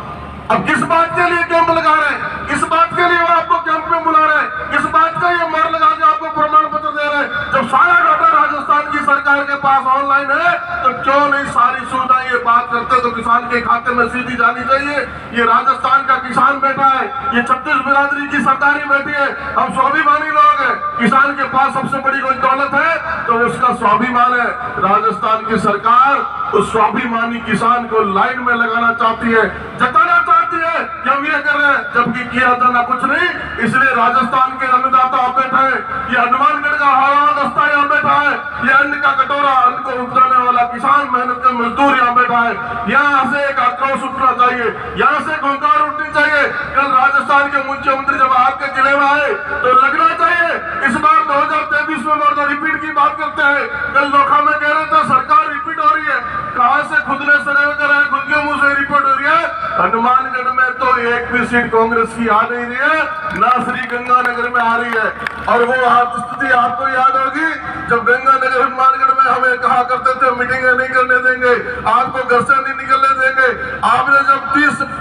अब किस बात के लिए कैंप लगा रहे हैं? किस बात के लिए वो आपको कैंप में बुला रहे हैं? किस बात का ये मार लगा के आपको प्रमाण पत्र दे रहे हैं? जब सारा डाटा राजस्थान की सरकार के पास ऑनलाइन है, तो क्यों नहीं सारी सुविधाएं ये बात करते तो किसान के खाते में सीधी जानी चाहिए। ये राजस्थान का किसान बैठा है, ये 36 बिरादरी की सरदारी बैठी है, हम स्वाभिमानी लोग हैं। किसान के पास सबसे बड़ी कोई दौलत है तो उसका स्वाभिमान है। राजस्थान की सरकार उस स्वाभिमानी किसान को लाइन में लगाना चाहती है, जताना चाहती है कि हम ये कर रहे हैं, जबकि किया जाना कुछ नहीं। इसलिए राजस्थान के अन्नदाता आप बैठे हैं, ये हनुमानगढ़ का हवाला दस्ता यहाँ बैठा है, ये अन्न का कटोरा, अन्न को उपजाने वाला किसान, मेहनत के मजदूर यहाँ बैठा है। यहाँ से एक आक्रोश उठना चाहिए, यहाँ से घोंकार उठनी चाहिए। कल राजस्थान के मुख्यमंत्री जब आपके जिले में आए तो लगना चाहिए इस बार 2023 में और रिपीट की बात करते हैं। कल नोखा में कह रहे थे सरकार रिपीट हो रही है, कहां से खुद ने सर्वे करा है, खुद के मुंह से रिपोर्ट हो रही है। हनुमानगढ़ में तो एक भी सीट कांग्रेस की आ नहीं रही है, ना श्री गंगानगर में आ रही है। और वो स्थिति आपको याद होगी जब गंगानगर हनुमानगढ़ में हमें कहा करते थे मीटिंगें नहीं करने देंगे, आपको घर से नहीं निकलने देंगे। आपने जब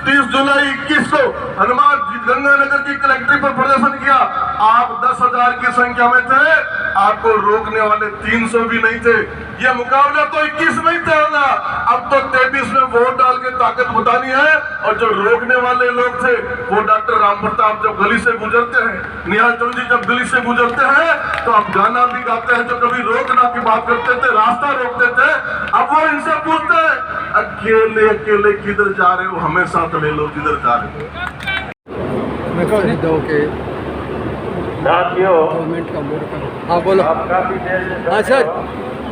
30 जुलाई 21 को गंगानगर की कलेक्ट्री पर प्रदर्शन किया, आप 10,000 की संख्या में थे, आपको रोकने वाले 300 भी नहीं थे। ये मुकाबला तो 21 में ही तय होगा, अब तो 23 में वोट डाल के ताकत बतानी है। और जो रोकने वाले लोग थे वो डॉक्टर राम प्रताप जब गली से गुजरते हैं, निहाल चंद जी जब गली से गुजरते हैं तो अब गाना भी गाते हैं। जो कभी रोकना की बात करते थे, रास्ता रोकते थे, अब वो इनसे पूछते हैं अकेले अकेले किधर जा रहे हो, हमें साथ ले लो जिधर जा रहे हो। शहीदों के गवर्नमेंट का मोड़। हाँ बोलो। हाँ सर,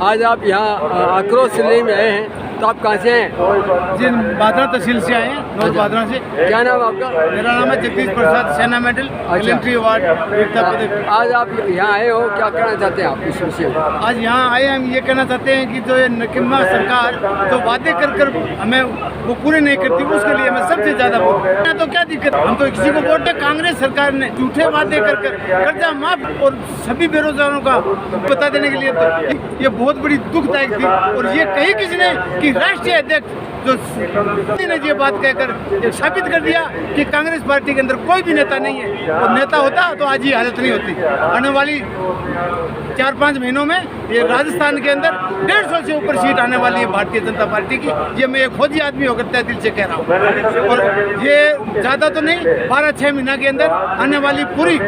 आज आप यहाँ आक्रोश रैली में आए हैं, तो आप कहाँ से हैं? जी, बादरा तहसील से आए हैं, नॉर्थ बादरा से। क्या नाम आपका? मेरा नाम है जगदीश प्रसाद, सेना मेडल, मिलिट्री अवार्ड, वीरता पदक। आज आप यहाँ आए हो, क्या कहना चाहते हैं आप इस विषय में? आज यहाँ आए हम ये कहना चाहते हैं कि जो ये नकिम्मा सरकार जो वादे कर हमें वो पूरे नहीं करती, उसके लिए हमें सबसे ज्यादा वोट। तो क्या दिक्कत, हम तो किसी को वोट है। कांग्रेस सरकार ने झूठे वादे कर कर्जा माफ और सभी बेरोजगारों का बता देने के लिए, तो ये बहुत बड़ी दुखदायक थी। और ये कही किसने कि राष्ट्रीय अध्यक्ष जो ने ये बात कहकर साबित कर दिया कि कांग्रेस पार्टी के अंदर कोई भी नेता नहीं है, और नेता होता तो आज ये हालत नहीं होती। आने वाली 4-5 महीनों में ये राजस्थान के अंदर 150 से ऊपर सीट आने वाली है भारतीय जनता पार्टी की। ये मैं एक खोजी आदमी होकर तय दिल से कह रहा हूँ। और ये ज़्यादा तो नहीं, 12-6 महीना के अंदर आने वाली पूरी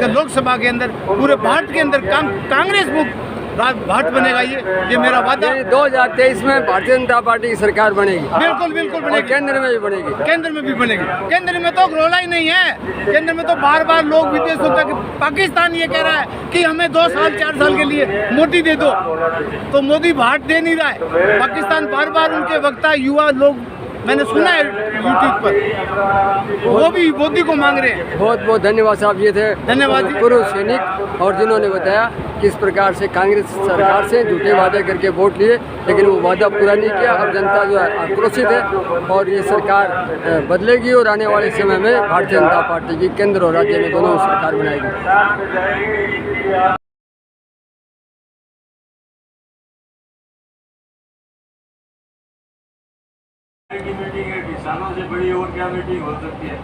लोकसभा के अंदर पूरे भारत के अंदर कांग्रेस मुक्त भारत बनेगा। ये मेरा वादा है। 2023 में भारतीय जनता पार्टी की सरकार बनेगी। बिल्कुल बिल्कुल बनेगी। केंद्र में भी बनेगी। केंद्र में भी बनेगी। केंद्र में तो रोला ही नहीं है। केंद्र में तो बार बार लोग विदेशों तक, पाकिस्तान ये कह रहा है कि हमें 2 साल 4 साल के लिए मोदी दे दो, तो मोदी भारत दे नहीं रहा है। पाकिस्तान बार बार उनके वक्ता युवा लोग, मैंने सुना है यूट्यूब पर, वो भी मोदी को मांग रहे हैं। बहुत बहुत धन्यवाद साहब। ये थे धन्यवाद पूर्व सैनिक, और जिन्होंने बताया किस प्रकार से कांग्रेस सरकार से झूठे वादे करके वोट लिए, लेकिन वो वादा पूरा नहीं किया। अब जनता जो है आक्रोशित है, और ये सरकार बदलेगी, और आने वाले समय में भारतीय जनता पार्टी की केंद्र और राज्य में दोनों सरकार बनाएगी। की मीटिंग है, किसानों से बड़ी और क्या मीटिंग हो सकती है।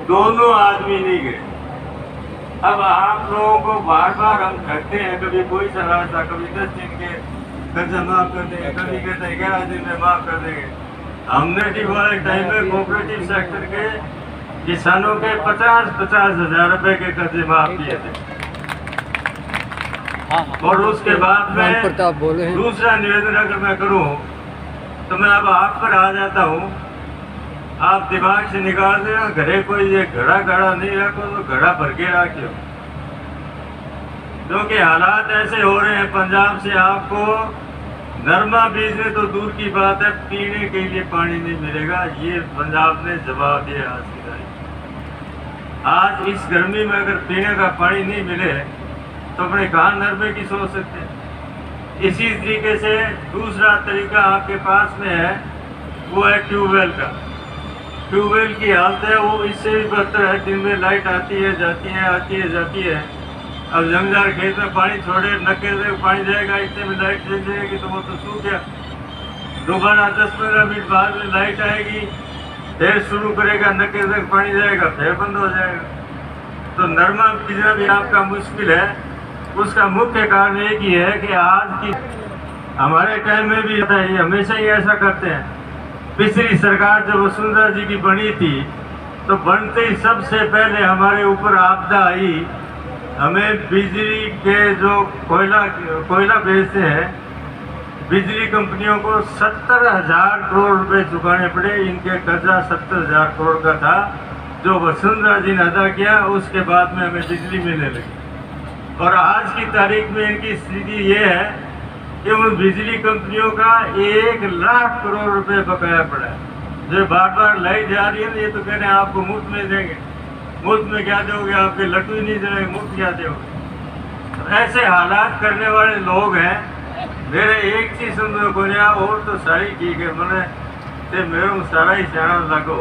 दोनों आदमी नहीं गए। अब आप लोगों को बार बार हम कहते हैं, कभी कोई सलाह था, कभी 10 दिन के कर्जा माफ कर देंगे, कभी कहते हैं 11 दिन में माफ कर देंगे। हमने वाले टाइम में कोऑपरेटिव सेक्टर के किसानों के 50-50 हजार रुपए के कर्जे माफ किए थे। और उसके बाद में प्रताप बोले हैं, दूसरा निवेदन अगर मैं करूं तो मैं अब आप पर आ जाता हूँ। आप दिमाग से निकाल देना, घरे कोई ये घड़ा नहीं रखो तो घड़ा भर के रखो, क्योंकि हालात ऐसे हो रहे हैं। पंजाब से आपको नरमा बीजने तो दूर की बात है, पीने के लिए पानी नहीं मिलेगा। ये पंजाब ने जवाब दिया आज की तारीख। आज इस गर्मी में अगर पीने का पानी नहीं मिले तो अपने कहाँ नरमे की सोच सकते हैं। इसी तरीके से दूसरा तरीका आपके पास में है, वो है ट्यूबवेल का। ट्यूबवेल की हालत है वो इससे भी बदतर है। दिन में लाइट आती है जाती है, आती है जाती है। अब जंगदार खेत में पानी छोड़े, नक्के से पानी जाएगा, इतने में लाइट चल जाएगी तो वो तो सूख गया। दोबारा 10-15 मिनट बाद में लाइट आएगी, फिर शुरू करेगा, नक्के से पानी जाएगा, फिर बंद हो जाएगा। तो नरमा बीजना भी आपका मुश्किल है। उसका मुख्य कारण एक ही है कि आज की हमारे टाइम में भी होता है, हमेशा ही ऐसा करते हैं। पिछली सरकार जब वसुंधरा जी की बनी थी तो बनते ही सबसे पहले हमारे ऊपर आपदा आई। हमें बिजली के जो कोयला बेचते हैं, बिजली कंपनियों को 70,000 करोड़ रुपए चुकाने पड़े। इनके कर्जा 70,000 करोड़ का था, जो वसुंधरा जी ने अदा किया। उसके बाद में हमें बिजली मिलने लगी। और आज की तारीख में इनकी स्थिति ये है कि उन बिजली कंपनियों का 1 लाख करोड़ रुपए बकाया पड़ा है। जो बार बार लाई जा रही है, ये तो कह रहे हैं आपको मुफ्त में देंगे। मुफ्त में क्या दोगे? आपके लट्टू ही नहीं जलेंगे, मुफ्त क्या दोगे? तो ऐसे हालात करने वाले लोग हैं। मेरे एक चीज सुन को और तो सारी ठीक है, मैंने मेरे सारा ही सियाना लगो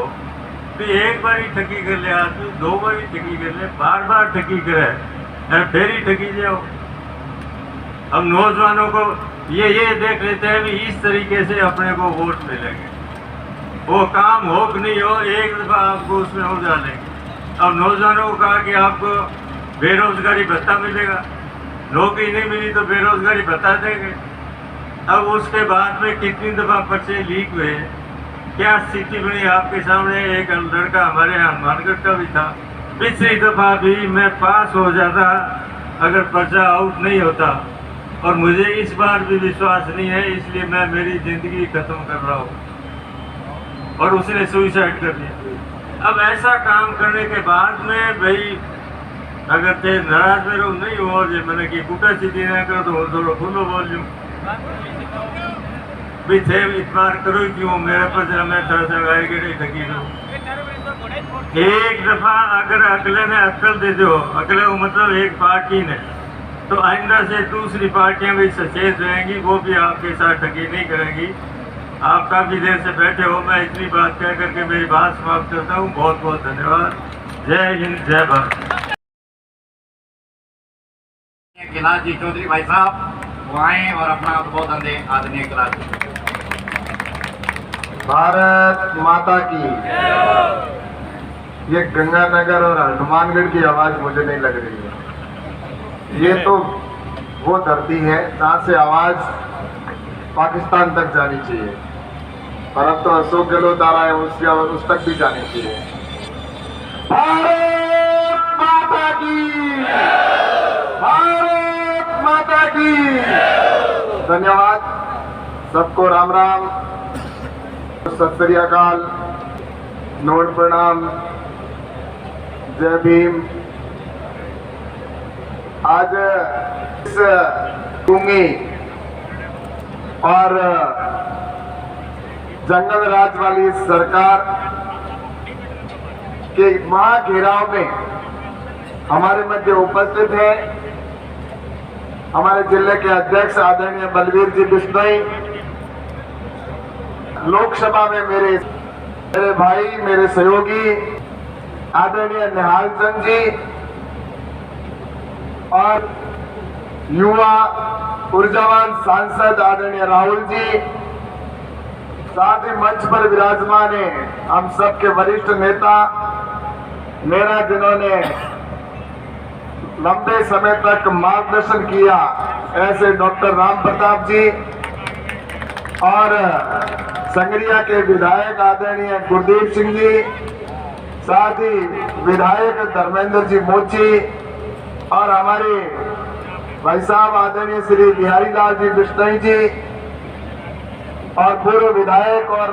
तो एक बार ही ठगी कर ले आदमी, 2 बार ही ठगी कर ले, बार बार ठगी करे फिर ही ठगी जाओ। हम नौजवानों को ये देख लेते हैं भी इस तरीके से अपने को वोट मिलेंगे। वो काम हो कि नहीं हो, एक दफा आपको उसमें हो डालेंगे। अब नौजवानों को कहा कि आपको बेरोजगारी भत्ता मिलेगा, नौकरी नहीं मिली तो बेरोजगारी भत्ता देंगे। अब उसके बाद में कितनी दफा पर्चे लीक हुए, क्या स्थिति बनी आपके सामने। एक लड़का हमारे यहाँ मानगढ़ का भी था, पिछली दफा भी मैं पास हो जाता अगर पर्चा आउट नहीं होता और मुझे इस बार भी विश्वास नहीं है, इसलिए मैं मेरी ज़िंदगी ख़त्म कर रहा हूँ। और उसने सुसाइड कर लिया। अब ऐसा काम करने के बाद में भाई अगर ते नाराज में रहूँ नहीं हो जे मैंने कि कुटा सीधी ना करो तो थोड़ा खुलो बोल लूँ भाई थे इतबार करो क्यों मेरे पर जरा मैं थोड़ा सा गाय के नहीं थकी दूँ। एक दफ़ा अगर अगले ने अक्ल दे दो, अगले को मतलब एक पार्टी ने, तो आइंदा से दूसरी पार्टियां भी सचेत रहेंगी, वो भी आपके साथ ठगी नहीं करेंगी। आप काफ़ी देर से बैठे हो, मैं इतनी बात कह करके मेरी बात समाप्त करता हूँ। बहुत बहुत धन्यवाद। जय हिंद, जय भारत। कैलाश जी चौधरी भाई साहब वो आए और अपना उद्बोधन दें। आदरणीय कैलाश जी। भारत माता की। ये गंगानगर और हनुमानगढ़ की आवाज मुझे नहीं लग रही है। ये तो वो धरती है जहाँ से आवाज पाकिस्तान तक जानी चाहिए, पर अब तो अशोक गहलोत आ रहा है, उसकी आवाज उस तक भी जानी चाहिए। भारत माता की, भारत माता की। धन्यवाद सबको। राम राम, सत श्री अकाल, नोट प्रणाम, जय भीम। आज इस डूंगी और जंगल राज वाली सरकार के महाघेराव में हमारे मध्य उपस्थित है हमारे जिले के अध्यक्ष आदरणीय बलवीर जी बिश्नोई, लोकसभा में मेरे भाई, मेरे सहयोगी आदरणीय निहाल चंद जी, और युवा ऊर्जावान सांसद आदरणीय राहुल जी, साथ ही मंच पर विराजमान है हम सबके वरिष्ठ नेता, मेरा जिन्होंने लंबे समय तक मार्गदर्शन किया, ऐसे डॉक्टर राम प्रताप जी, और संगरिया के विधायक आदरणीय गुरदीप सिंह जी, साथ ही विधायक धर्मेंद्र जी मोची, और हमारे भाई साहब आदरणीय श्री बिहारी लाल जी बिश्नोई जी, और पूर्व विधायक और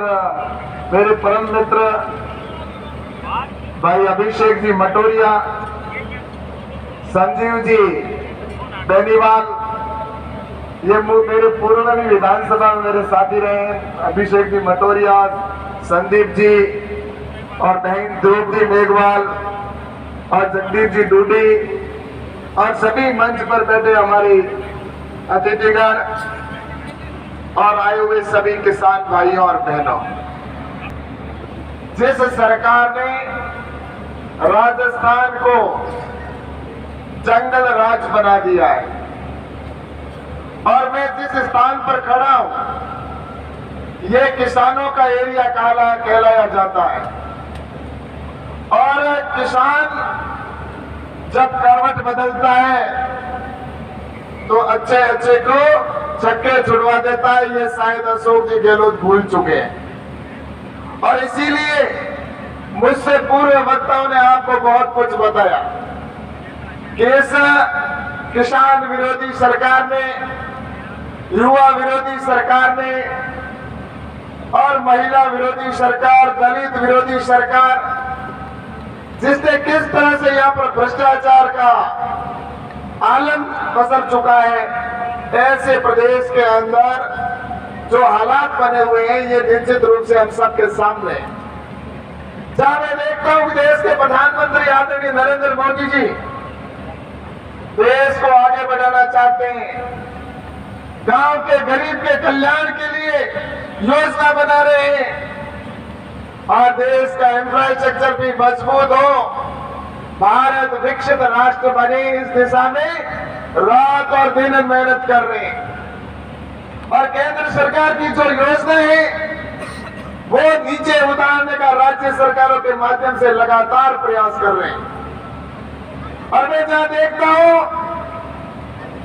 मेरे परम मित्र भाई अभिषेक जी मटोरिया, संजीव जी बेनीवाल, ये मेरे पूर्व में विधानसभा में मेरे साथी रहे, अभिषेक जी मटोरिया, संदीप जी, और बहन द्रौपदी मेघवाल, और जगदीप जी डूडी, और सभी मंच पर बैठे हमारे अतिथिगण और आए हुए सभी किसान भाइयों और बहनों। जिस सरकार ने राजस्थान को जंगल राज बना दिया है, और मैं जिस स्थान पर खड़ा हूं ये किसानों का एरिया कहलाया जाता है, और किसान जब करवट बदलता है तो अच्छे अच्छे को छक्के छुड़वा देता है। ये शायद अशोक जी गहलोत भूल चुके हैं, और इसीलिए मुझसे पूर्व वक्ताओं ने आपको बहुत कुछ बताया कि इस किसान विरोधी सरकार ने, युवा विरोधी सरकार ने, और महिला विरोधी सरकार, दलित विरोधी सरकार, जिसने किस तरह से यहाँ पर भ्रष्टाचार का आलम पसर चुका है, ऐसे प्रदेश के अंदर जो हालात बने हुए हैं ये निश्चित रूप से हम सबके सामने। जहां मैं देखता हूं कि देश के प्रधानमंत्री आदरणीय नरेंद्र मोदी जी देश को आगे बढ़ाना चाहते हैं, गांव के गरीब के कल्याण के लिए योजना बना रहे हैं, और देश का इंफ्रास्ट्रक्चर भी मजबूत हो, भारत विकसित राष्ट्र बने, इस दिशा में रात और दिन मेहनत कर रहे हैं। और केंद्र सरकार की जो योजना है वो नीचे उतारने का राज्य सरकारों के माध्यम से लगातार प्रयास कर रहे हैं। और मैं जहां देखता हूं,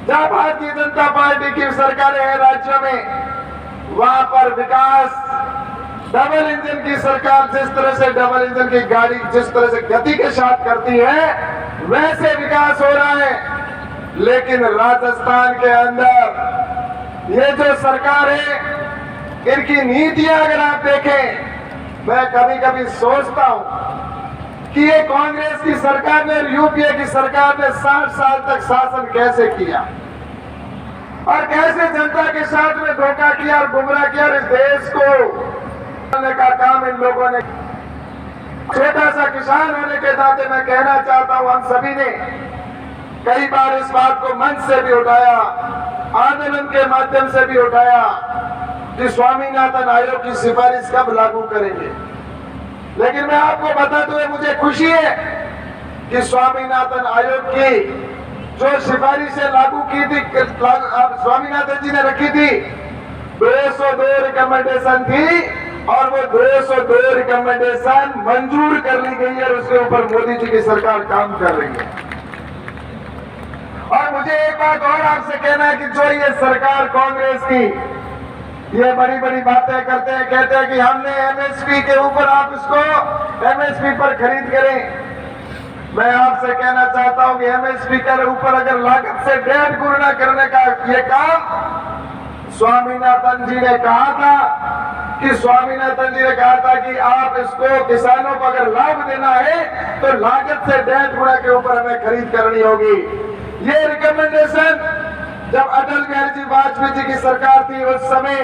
जहां भारतीय जनता पार्टी की सरकारें हैं राज्यों में, वहां पर विकास, डबल इंजन की सरकार जिस तरह से डबल इंजन की गाड़ी जिस तरह से गति के साथ करती है, वैसे विकास हो रहा है। लेकिन राजस्थान के अंदर ये जो सरकार है, इनकी नीतियां अगर आप देखें, मैं कभी कभी सोचता हूं कि ये कांग्रेस की सरकार ने, यूपीए की सरकार ने 60 साल तक शासन कैसे किया और कैसे जनता के साथ में धोखा किया और गुमराह किया और इस देश को करने का काम इन लोगों ने। छोटा सा किसान होने के नाते मैं कहना चाहता हूं, हम सभी ने कई बार इस बात को मंच से भी उठाया, आंदोलन के माध्यम से भी उठाया कि स्वामीनाथन आयोग की सिफारिश कब लागू करेंगे। लेकिन मैं आपको बताते हुए मुझे खुशी है कि स्वामीनाथन आयोग की जो सिफारिशें लागू की थी, स्वामीनाथन जी ने रखी थी, 202 रिकमेंडेशन थी और वो 202 रिकमेंडेशन मंजूर कर ली गई है और उसके ऊपर मोदी जी की सरकार काम कर रही है। और मुझे एक बात और आपसे कहना है कि जो ये सरकार कांग्रेस की ये बड़ी बड़ी बातें करते हैं, कहते हैं कि हमने एमएसपी के ऊपर, आप इसको एमएसपी पर खरीद करें। मैं आपसे कहना चाहता हूं कि एमएसपी के ऊपर अगर लागत से 1.5 गुना करने का ये काम स्वामीनाथन जी ने कहा था कि स्वामीनाथन जी ने कहा था कि आप इसको किसानों को अगर लाभ देना है तो लागत से 1.5 गुना के ऊपर हमें खरीद करनी होगी। ये रिकमेंडेशन जब अटल बिहारी जी वाजपेयी जी की सरकार थी, उस समय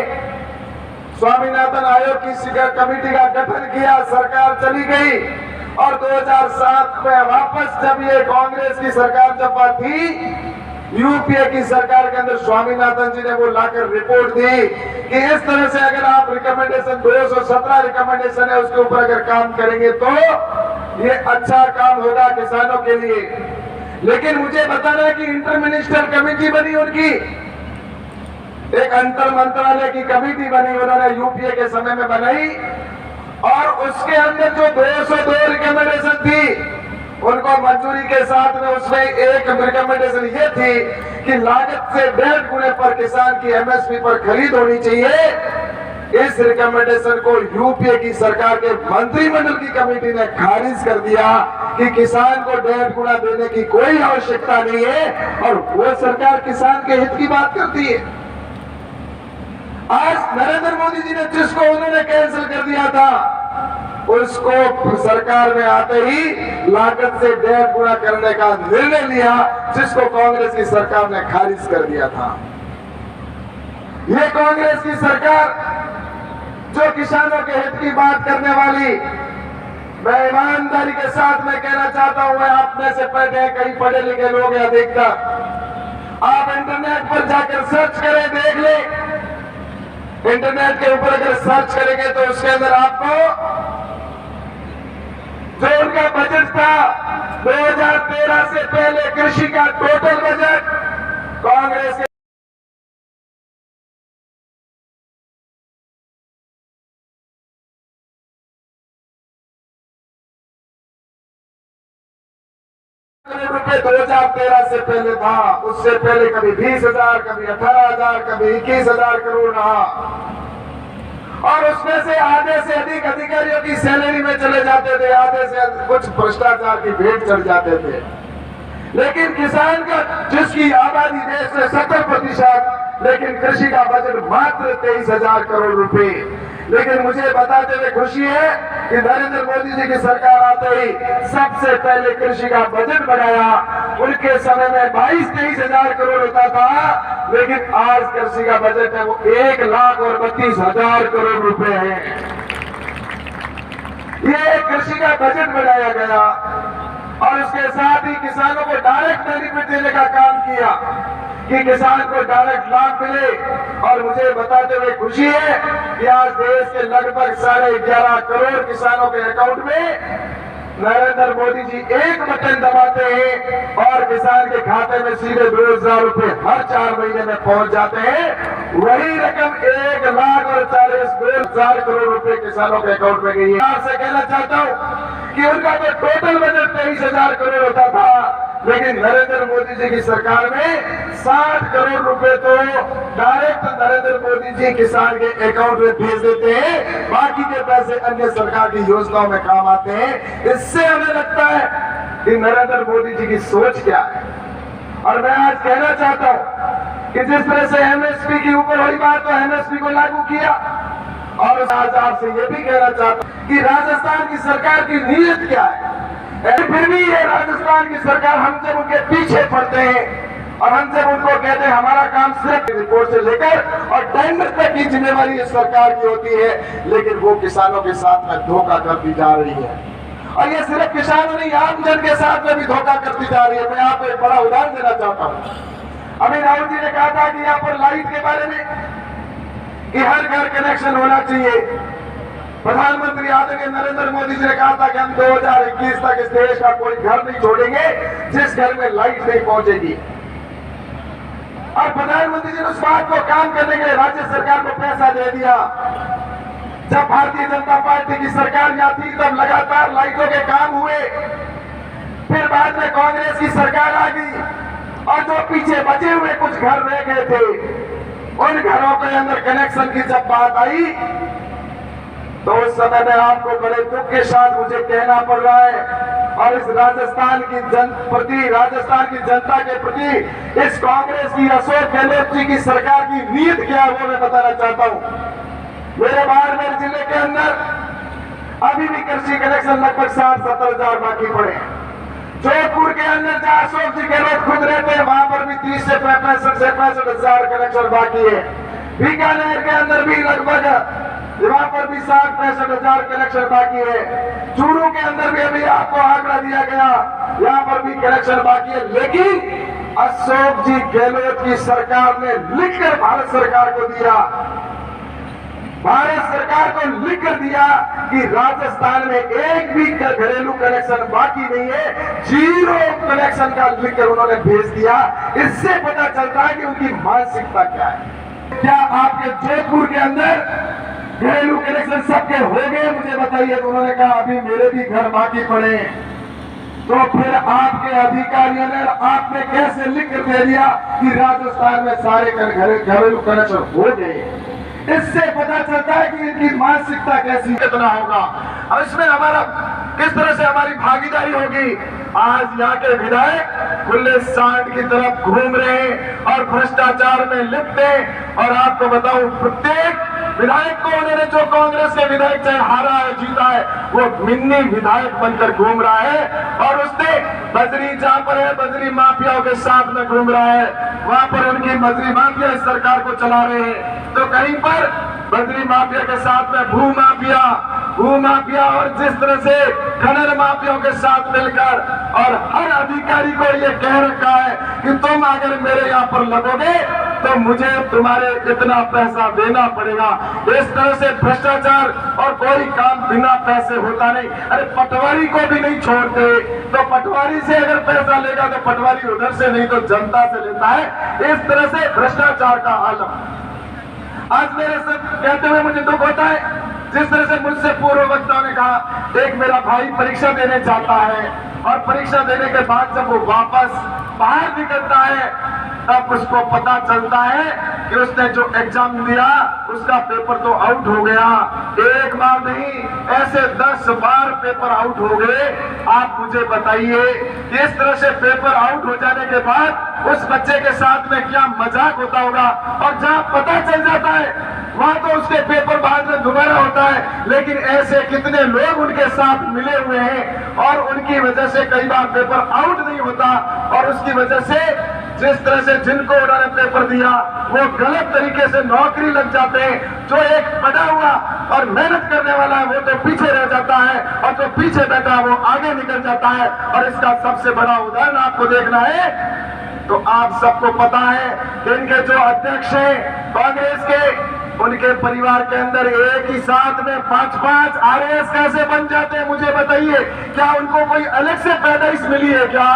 स्वामीनाथन आयोग की कमेटी का गठन किया, सरकार चली गई और 2007 में वापस जब ये कांग्रेस की सरकार जब थी, यूपीए की सरकार के अंदर स्वामीनाथन जी ने वो लाकर रिपोर्ट दी कि इस तरह से अगर आप रिकमेंडेशन 217 रिकमेंडेशन है उसके ऊपर अगर काम करेंगे तो ये अच्छा काम होगा किसानों के लिए। लेकिन मुझे बताना है कि इंटर मिनिस्टर कमेटी बनी, उनकी एक अंतर मंत्रालय की कमेटी बनी, उन्होंने यूपीए के समय में बनाई और उसके अंदर जो 202 रिकमेंडेशन थी उनको मंजूरी के साथ में उसमें एक रिकमेंडेशन ये थी कि लागत से 1.5 गुने पर किसान की एमएसपी पर खरीद होनी चाहिए। इस रिकमेंडेशन को यूपीए की सरकार के मंत्रिमंडल की कमेटी ने खारिज कर दिया कि किसान को 1.5 गुना देने की कोई आवश्यकता नहीं है और वो सरकार किसान के हित की बात करती है। आज नरेंद्र मोदी जी ने जिसको उन्होंने कैंसिल कर दिया था, उसको सरकार में आते ही लागत से 1.5 गुना करने का निर्णय लिया, जिसको कांग्रेस की सरकार ने खारिज कर दिया था। ये कांग्रेस की सरकार जो किसानों के हित की बात करने वाली, मैं ईमानदारी के साथ में कहना चाहता हूं, मैं आप में से पढ़े कई पढ़े लिखे लोग या देखता, आप इंटरनेट पर जाकर सर्च करें, देख ले, इंटरनेट के ऊपर अगर सर्च करेंगे तो उसके अंदर आपको जो उनका बजट था 2013 से पहले कृषि का टोटल बजट कांग्रेस के रुपए 2013 से पहले था, उससे पहले कभी 20,000, कभी 18,000, कभी 21,000 करोड़ रहा और उसमें से आधे से अधिक अधिकारियों की सैलरी में चले जाते थे, आधे से कुछ भ्रष्टाचार की भेंट चढ़ जाते थे। लेकिन किसान का जिसकी आबादी देश में 70%, लेकिन कृषि का बजट मात्र 23,000 करोड़ रुपए। लेकिन मुझे बताते हुए खुशी है कि नरेंद्र मोदी जी की सरकार आते ही सबसे पहले कृषि का बजट बढ़ाया। उनके समय में 22-23,000 करोड़ होता था, लेकिन आज कृषि का बजट है वो 1,32,000 करोड़ रुपए है। ये कृषि का बजट बढ़ाया गया और उसके साथ ही किसानों को डायरेक्ट बेनिफिट देने का काम किया कि किसान को डायरेक्ट लाभ मिले। और मुझे बताते हुए खुशी है कि आज देश के लगभग 11.5 करोड़ किसानों के अकाउंट में नरेंद्र मोदी जी एक बटन दबाते हैं और किसान के खाते में सीधे 2,000 रुपए हर 4 महीने में पहुंच जाते हैं। वही रकम 1,40,2,000 करोड़ रुपए किसानों के अकाउंट में गई है। आपसे कहना चाहता हूं कि उनका जो टोटल बजट 23,000 करोड़ होता था, लेकिन नरेंद्र मोदी जी की सरकार में 60 करोड़ रुपए तो डायरेक्ट नरेंद्र मोदी जी किसान के अकाउंट में भेज देते हैं, बाकी के पैसे अन्य सरकार की योजनाओं में काम आते हैं। इससे हमें लगता है कि नरेंद्र मोदी जी की सोच क्या है और मैं आज कहना चाहता हूं कि जिस तरह से एमएसपी की ऊपर हुई बात तो एमएसपी को लागू किया, और आज आपसे ये भी कहना चाहता हूं कि राजस्थान की सरकार की नीयत क्या है। फिर भी ये राजस्थान की सरकार हम जब उनके पीछे पड़ते हैं और हम जब उनको कहते हैं हमारा काम सिर्फ रिपोर्ट से लेकर और टेंडर तक की जिम्मेवारी इस सरकार की होती है, लेकिन वो किसानों के साथ में धोखा करती जा रही है। और ये सिर्फ किसानों नहीं, आम जन के साथ में भी धोखा करती जा रही है। मैं आपको एक बड़ा उदाहरण देना चाहता हूँ। अभी राहुल जी ने कहा था कि यहाँ पर लाइट के बारे में कि हर घर कनेक्शन होना चाहिए। प्रधानमंत्री आदरणीय नरेंद्र मोदी जी ने कहा था कि हम 2021 तक इस देश का कोई घर नहीं छोड़ेंगे जिस घर में लाइट नहीं पहुंचेगी। और प्रधानमंत्री जी ने उस बात को काम करने के लिए राज्य सरकार को पैसा दे दिया। जब भारतीय जनता पार्टी की सरकार यहाँ थी तब लगातार लाइटों के काम हुए। फिर बाद में कांग्रेस की सरकार आ गई और जो पीछे बचे हुए कुछ घर रह गए थे, उन घरों के अंदर कनेक्शन की जब बात आई तो उस समय में आपको बड़े दुख के साथ मुझे कहना पड़ रहा है और इस राजस्थान की राजस्थान की जनता के प्रति इस कांग्रेस की अशोक गहलोत जी की सरकार की नीयत क्या है वो मैं बताना चाहता हूं। मेरे बाड़मेर जिले के अंदर अभी भी कृषि कनेक्शन लगभग 60-70 हजार बाकी पड़े हैं। जोधपुर के अंदर जहां अशोक जी गहलोत खुद रहते हैं वहां पर भी 30 से 65 हजार कनेक्शन बाकी है। बीकानेर के अंदर भी लगभग वहां पर भी 60-65 हजार कनेक्शन बाकी है। चूरू के अंदर भी अभी आपको आंकड़ा दिया गया, यहाँ पर भी कनेक्शन बाकी है। लेकिन अशोक जी गहलोत की सरकार ने लिखकर भारत सरकार को दिया, भारत सरकार को लिख कर दिया कि राजस्थान में एक भी घरेलू कनेक्शन बाकी नहीं है, 0 कनेक्शन का लिखकर उन्होंने भेज दिया। इससे पता चलता है कि उनकी मानसिकता क्या है। क्या आपके जोधपुर के अंदर घरेलू कनेक्शन सबके हो गए मुझे बताइए? तो उन्होंने कहा अभी मेरे भी घर बाकी पड़े। तो फिर आपके अधिकारियों ने आपने कैसे लिख कर दे दिया कि राजस्थान में सारे घरेलू कनेक्शन हो गए? इससे पता चलता है कि इनकी मानसिकता कैसी कितना होगा और इसमें हमारा किस तरह से हमारी भागीदारी होगी। आज यहाँ के विधायक खुले सांड की तरफ घूम रहे हैं और भ्रष्टाचार में लिप्त हैं। और आपको बताऊं प्रत्येक विधायक को उन्होंने जो कांग्रेस के विधायक चाहे हारा है जीता है वो मिन्नी विधायक बनकर घूम रहा है और उसने बजरी जहां पर है बजरी माफियाओं के साथ में घूम रहा है, वहां पर उनकी बजरी माफिया इस सरकार को चला रहे हैं। तो कहीं पर बजरी माफिया के साथ में भू माफिया और जिस तरह से खनन माफियाओं के साथ मिलकर और हर अधिकारी को ये कह रखा है कि तुम अगर मेरे यहाँ पर लगोगे तो मुझे तुम्हारे इतना पैसा देना पड़ेगा। इस तरह से भ्रष्टाचार और कोई काम बिना पैसे होता नहीं। अरे पटवारी को भी नहीं छोड़ते, तो पटवारी से अगर पैसा लेगा तो पटवारी उधर से नहीं तो जनता से लेता है। इस तरह से भ्रष्टाचार का आलम आज मेरे से कहते हुए मुझे दुख होता है। जिस तरह से मुझसे पूर्व वक्ताओं ने कहा, एक मेरा भाई परीक्षा देने जाता है और परीक्षा देने के बाद जब वो वापस बाहर निकलता है तब उसको पता चलता है कि उसने जो एग्जाम दिया उसका पेपर तो आउट हो गया। एक बार नहीं ऐसे 10 बार पेपर आउट हो गए। आप मुझे बताइए इस तरह से पेपर आउट हो जाने के बाद उस बच्चे के साथ में क्या मजाक होता होगा। और जहां पता चल जाता है वहां तो उसके पेपर बाद में दोबारा होता है, लेकिन ऐसे कितने लोग उनके साथ मिले हुए हैं और उनकी वजह से कई बार पेपर आउट नहीं होता और उसकी वजह से जिस तरह से जिनको उन्होंने पेपर दिया वो गलत तरीके से नौकरी लग जाते हैं। जो एक पढ़ा हुआ और मेहनत करने वाला है वो तो पीछे रह जाता है और जो पीछे बैठा है वो आगे निकल जाता है। और इसका सबसे बड़ा उदाहरण आपको देखना है तो आप सबको पता है कि इनके जो अध्यक्ष हैं कांग्रेस के, उनके परिवार के अंदर एक ही साथ में 5-5 आरएएस कैसे बन जाते हैं? मुझे बताइए, क्या उनको कोई अलग से पैदाइश मिली है क्या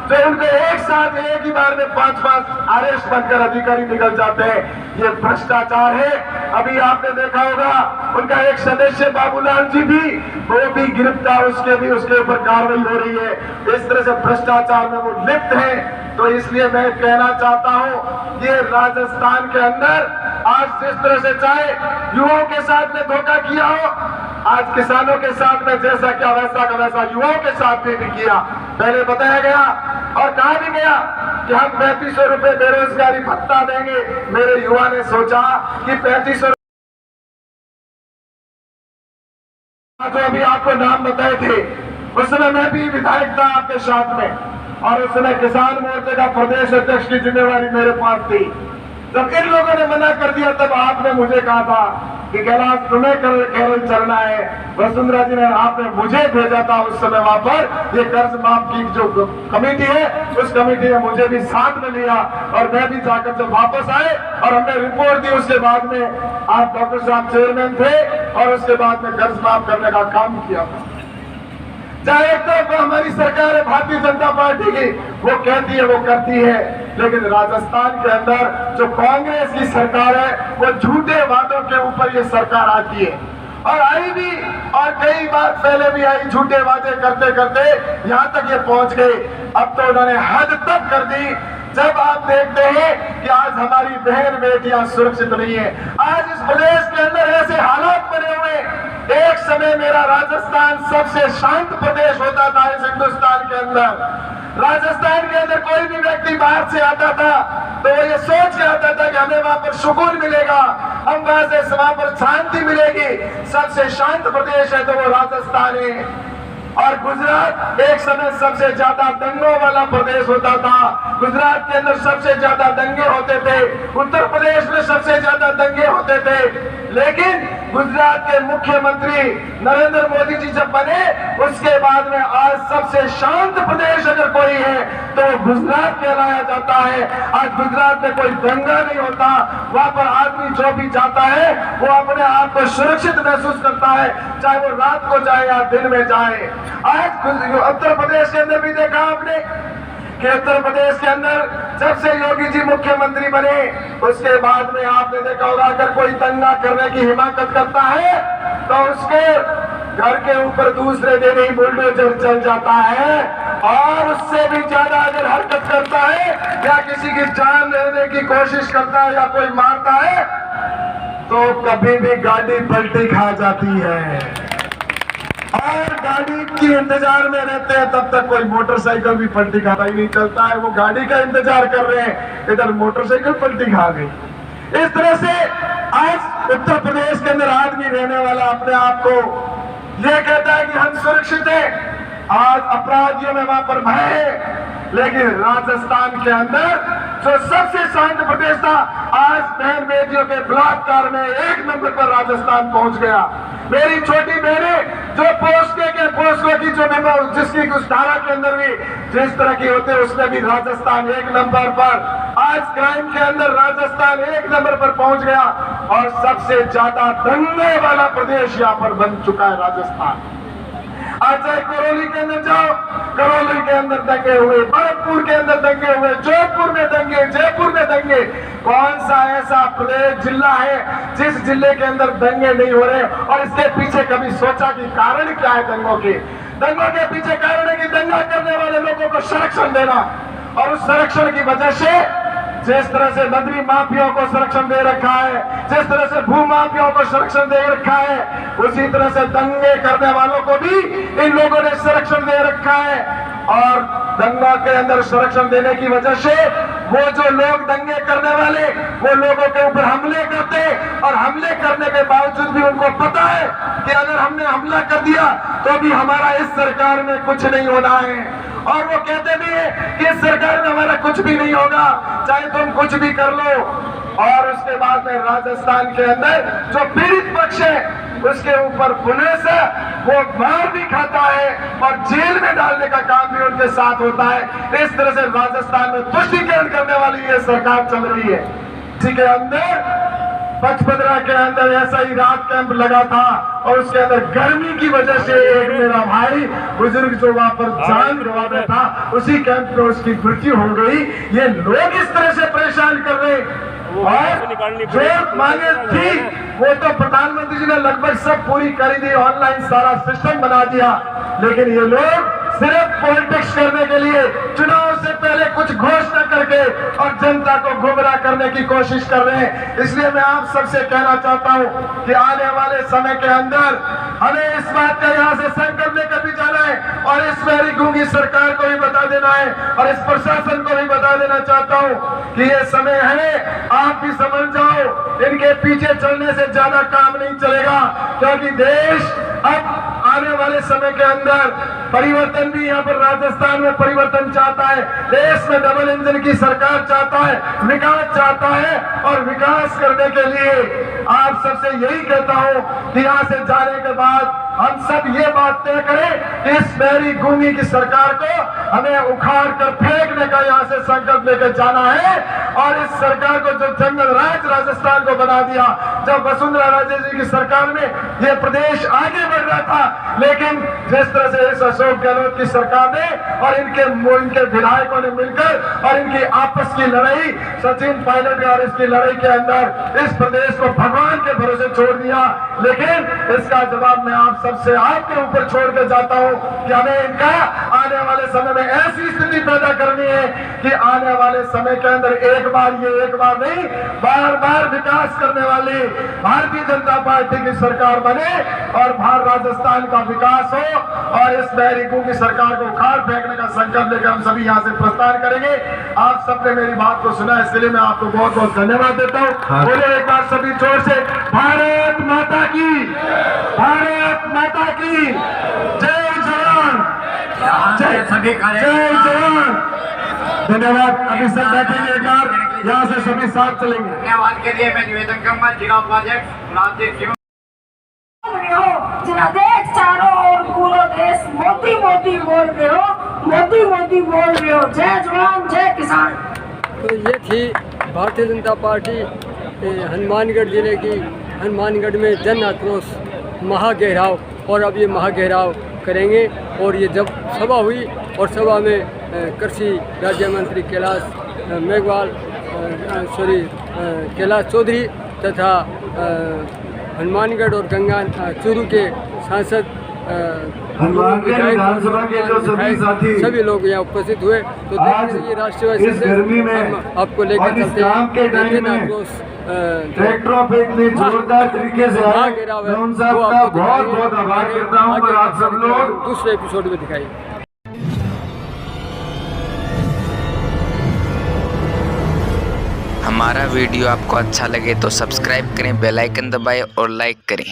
जो उनको एक साथ एक ही बार में 5-5 आरएएस बनकर अधिकारी निकल जाते हैं? ये भ्रष्टाचार है। अभी आपने देखा होगा उनका एक सदस्य बाबूलाल जी भी वो भी गिरफ्तार, उसके ऊपर कार्रवाई हो रही है। इस तरह से भ्रष्टाचार में वो लिप्त है। तो इसलिए मैं कहना चाहता हूं ये राजस्थान के अंदर आज जिस तरह से चाहे युवाओं के साथ में धोखा किया हो, आज किसानों के साथ में जैसा क्या वैसा का वैसा युवाओं के साथ में भी किया। पहले बताया गया और कहा भी गया कि हम 3500 रुपए बेरोजगारी भत्ता देंगे। मेरे युवा ने सोचा कि 3500 जो अभी आपको नाम बताए थे, उस समय मैं भी विधायक था आपके साथ में, और उस समय किसान मोर्चे का प्रदेश अध्यक्ष की जिम्मेवारी मेरे पास थी। जब इन लोगों ने मना कर दिया तब आपने मुझे कहा था कि कैलाश तुम्हें केरल चलना है। वसुंधरा जी ने आपने मुझे भेजा था उस समय वहां पर। ये कर्ज माफ की जो कमेटी है, उस कमेटी ने मुझे भी साथ में लिया और मैं भी जाकर जब वापस आए और हमने रिपोर्ट दी, उसके बाद में आप डॉक्टर साहब चेयरमैन थे और उसके बाद में कर्ज माफ करने का काम किया था। चाहे एक तरफ हमारी सरकार है भारतीय जनता पार्टी की, वो कहती है वो करती है, लेकिन राजस्थान के अंदर जो कांग्रेस की सरकार है वो झूठे वादों के ऊपर ये सरकार आती है और आई भी, और कई बार पहले भी आई। झूठे वादे करते करते यहाँ तक ये पहुंच गए। अब तो उन्होंने हद तक कर दी। जब आप देखते हैं कि आज हमारी बहन बेटियां सुरक्षित नहीं है, आज इस प्रदेश के अंदर ऐसे हालात बने हुए। एक समय मेरा राजस्थान सबसे शांत प्रदेश होता था इस हिंदुस्तान के अंदर। राजस्थान के अंदर कोई भी व्यक्ति बाहर से आता था तो वो ये सोच के आता था कि हमें वहां पर सुकून मिलेगा, हम वहां पर शांति मिलेगी। सबसे शांत प्रदेश है तो वो राजस्थान है। और गुजरात एक समय सबसे ज्यादा दंगों वाला प्रदेश होता था। गुजरात के अंदर सबसे ज्यादा दंगे होते थे, उत्तर प्रदेश में सबसे ज्यादा दंगे होते थे। लेकिन गुजरात के मुख्यमंत्री नरेंद्र मोदी जी जब बने, उसके बाद में आज सबसे शांत प्रदेश अगर कोई है तो गुजरात कहलाया जाता है। आज गुजरात में कोई दंगा नहीं होता, वहां पर आदमी जो भी जाता है वो अपने आप को सुरक्षित महसूस करता है, चाहे वो रात को जाए या दिन में जाए। आज उत्तर प्रदेश के अंदर भी देखा आपने कि उत्तर प्रदेश के अंदर जब से योगी जी मुख्यमंत्री बने, उसके बाद में आपने देखा होगा अगर कोई दंगा करने की हिमाकत करता है तो उसके घर के ऊपर दूसरे दिन ही बुलडोजर चल जाता है, और उससे भी ज्यादा अगर हरकत करता है या किसी की जान लेने की कोशिश करता है या कोई मारता है तो कभी भी गाड़ी पलटी खा जाती है। और गाड़ी की इंतजार में रहते हैं, तब तक कोई मोटरसाइकिल भी पलटी खाता ही नहीं चलता है। वो गाड़ी का इंतजार कर रहे हैं, इधर मोटरसाइकिल पलटी खा गई। इस तरह से आज उत्तर प्रदेश के अंदर आदमी रहने वाला अपने आप को ये कहता है कि हम सुरक्षित हैं। आज अपराधियों में वहां पर भय है, लेकिन राजस्थान के अंदर जो सबसे शांत प्रदेश था, आज बहन बेटियों के बलात्कार में 1 नंबर पर राजस्थान पहुंच गया। मेरी छोटी बहनें जो पोस्को की जो जिसकी उस धारा के अंदर भी जिस तरह की होते उसमें भी राजस्थान 1 नंबर पर। आज क्राइम के अंदर राजस्थान 1 नंबर पर पहुंच गया और सबसे ज्यादा दंगे वाला प्रदेश यहाँ पर बन चुका है राजस्थान। आज चाहे करौली के अंदर जाओ, करौली के अंदर दंगे हुए, भरतपुर के अंदर दंगे हुए, जोधपुर में दंगे, जयपुर में दंगे। कौन सा ऐसा प्रदेश जिला है जिस जिले के अंदर दंगे नहीं हो रहे? और इसके पीछे कभी सोचा कि कारण क्या है दंगों के? दंगों के पीछे कारण है कि दंगा करने वाले लोगों को संरक्षण देना, और उस संरक्षण की वजह से जिस तरह से नदी माफियाओं को संरक्षण दे रखा है, जिस तरह से भू माफियाओं को संरक्षण दे रखा है, उसी तरह से दंगे करने वालों को भी इन लोगों ने संरक्षण दे रखा है। और दंगा के अंदर संरक्षण देने की वजह से वो जो लोग दंगे करने वाले वो लोगों के ऊपर हमले करते, और हमले करने के बावजूद भी उनको पता है कि अगर हमने हमला कर दिया तो भी हमारा इस सरकार में कुछ नहीं होना है। और वो कहते भी है कि इस सरकार में हमारा कुछ भी नहीं होगा, चाहे तुम कुछ भी कर लो। और उसके बाद में राजस्थान के अंदर जो पीड़ित पक्ष है उसके ऊपर पुलिस वो मार भी खाता है और जेल में डालने का काम भी उनके साथ होता है। इस तरह से राजस्थान में तुष्टीकरण करने वाली ये सरकार चल रही है। इसी के अंदर पचपदरा के अंदर ऐसा ही रात कैंप लगा था, और उसके अंदर गर्मी की वजह से एक मेरा भाई बुजुर्ग जो वहां पर जान गंवा में था, उसी कैंप में उसकी मृत्यु हो गई। ये लोग इस तरह से परेशान कर रहे, और जो मांगे थी वो तो प्रधानमंत्री जी ने लगभग सब पूरी कर दी, ऑनलाइन सारा सिस्टम बना दिया, लेकिन ये लोग सिर्फ पॉलिटिक्स करने के लिए चुनाव से पहले कुछ घोषणा करके और जनता को गुमराह करने की कोशिश कर रहे हैं। इसलिए मैं आप सबसे कहना चाहता हूं कि आने वाले समय के अंदर हमें इस बात का यहाँ से संकल्प लेकर भी जाना है और इस मेरी गूंगी सरकार को भी बता देना है और इस प्रशासन को भी बता देना चाहता हूं कि ये समय है, आप भी समझ जाओ, इनके पीछे चलने से ज्यादा काम नहीं चलेगा, क्योंकि देश अब आने वाले समय के अंदर परिवर्तन भी यहाँ पर राजस्थान में परिवर्तन चाहता है। देश में डबल इंजन की सरकार चाहता है, विकास चाहता है और विकास करने के लिए आप सबसे यही कहता हूँ कि यहाँ से जाने के बाद हम सब ये बात तय करें कि इस मेरी गूंगी की सरकार को हमें उखाड़ कर फेंकने का यहाँ से संकल्प लेकर जाना है और इस सरकार को जो जंगल राज राजस्थान को बना दिया, जब वसुंधरा राजे जी की सरकार में ये प्रदेश आगे बढ़ रहा था, लेकिन जिस तरह से इस अशोक गहलोत की सरकार ने और इनके विधायकों ने मिलकर और इनकी आपस की लड़ाई, सचिन पायलट और इसकी लड़ाई के अंदर इस प्रदेश को भगवान के भरोसे छोड़ दिया। लेकिन इसका जवाब मैं आप सबसे आपके ऊपर छोड़ के जाता हूं कि हमें इनका आने वाले समय में ऐसी स्थिति पैदा करनी है कि आने वाले समय के अंदर एक बार नहीं, बार बार विकास करने वाली भारतीय जनता पार्टी की सरकार बने और भारत राजस्थान का विकास हो और इस बैरिकों की सरकार को उखाड़ फेंकने का संकल्प लेकर हम सभी यहाँ से प्रस्थान करेंगे। आप सबने मेरी बात को सुना, इसके लिए मैं आपको बहुत बहुत धन्यवाद देता हूँ। बोले एक बार सभी जोर से भारत माता की, भारत माता की जय जवान, जय जवान। धन्यवाद। अभी सब बैठेंगे, एक बार यहाँ से सभी साथ चलेंगे। धन्यवाद के लिए मैं निवेदन करूंगा जिला उपाध्यक्ष राजदीप सिंह। देश चारों ओर पूरा देश मोदी मोदी बोल रहे हो, मोदी मोदी बोल रहे हो। जय जवान जय किसान। तो ये थी भारतीय जनता पार्टी हनुमानगढ़ जिले की, हनुमानगढ़ में जन आक्रोश महाघेराव, और अब ये महाघेराव करेंगे। और ये जब सभा हुई और सभा में कृषि राज्य मंत्री कैलाश चौधरी तथा हनुमानगढ़ और गंगा चूरू के सांसद विधानसभा के जो सभी साथी सभी लोग यहाँ उपस्थित हुए। तो देखिए राष्ट्रवादी इस गर्मी में आपको लेकर चलते हैं। ट्रैक्टरों पे इतनी जोरदार तरीके से आए, मैं उन सब का बहुत बहुत आभार करता हूँ। और आप सब लोग दूसरे एपिसोड में दिखाई। हमारा वीडियो आपको अच्छा लगे तो सब्सक्राइब करें, बेल आइकन दबाएं और लाइक करें।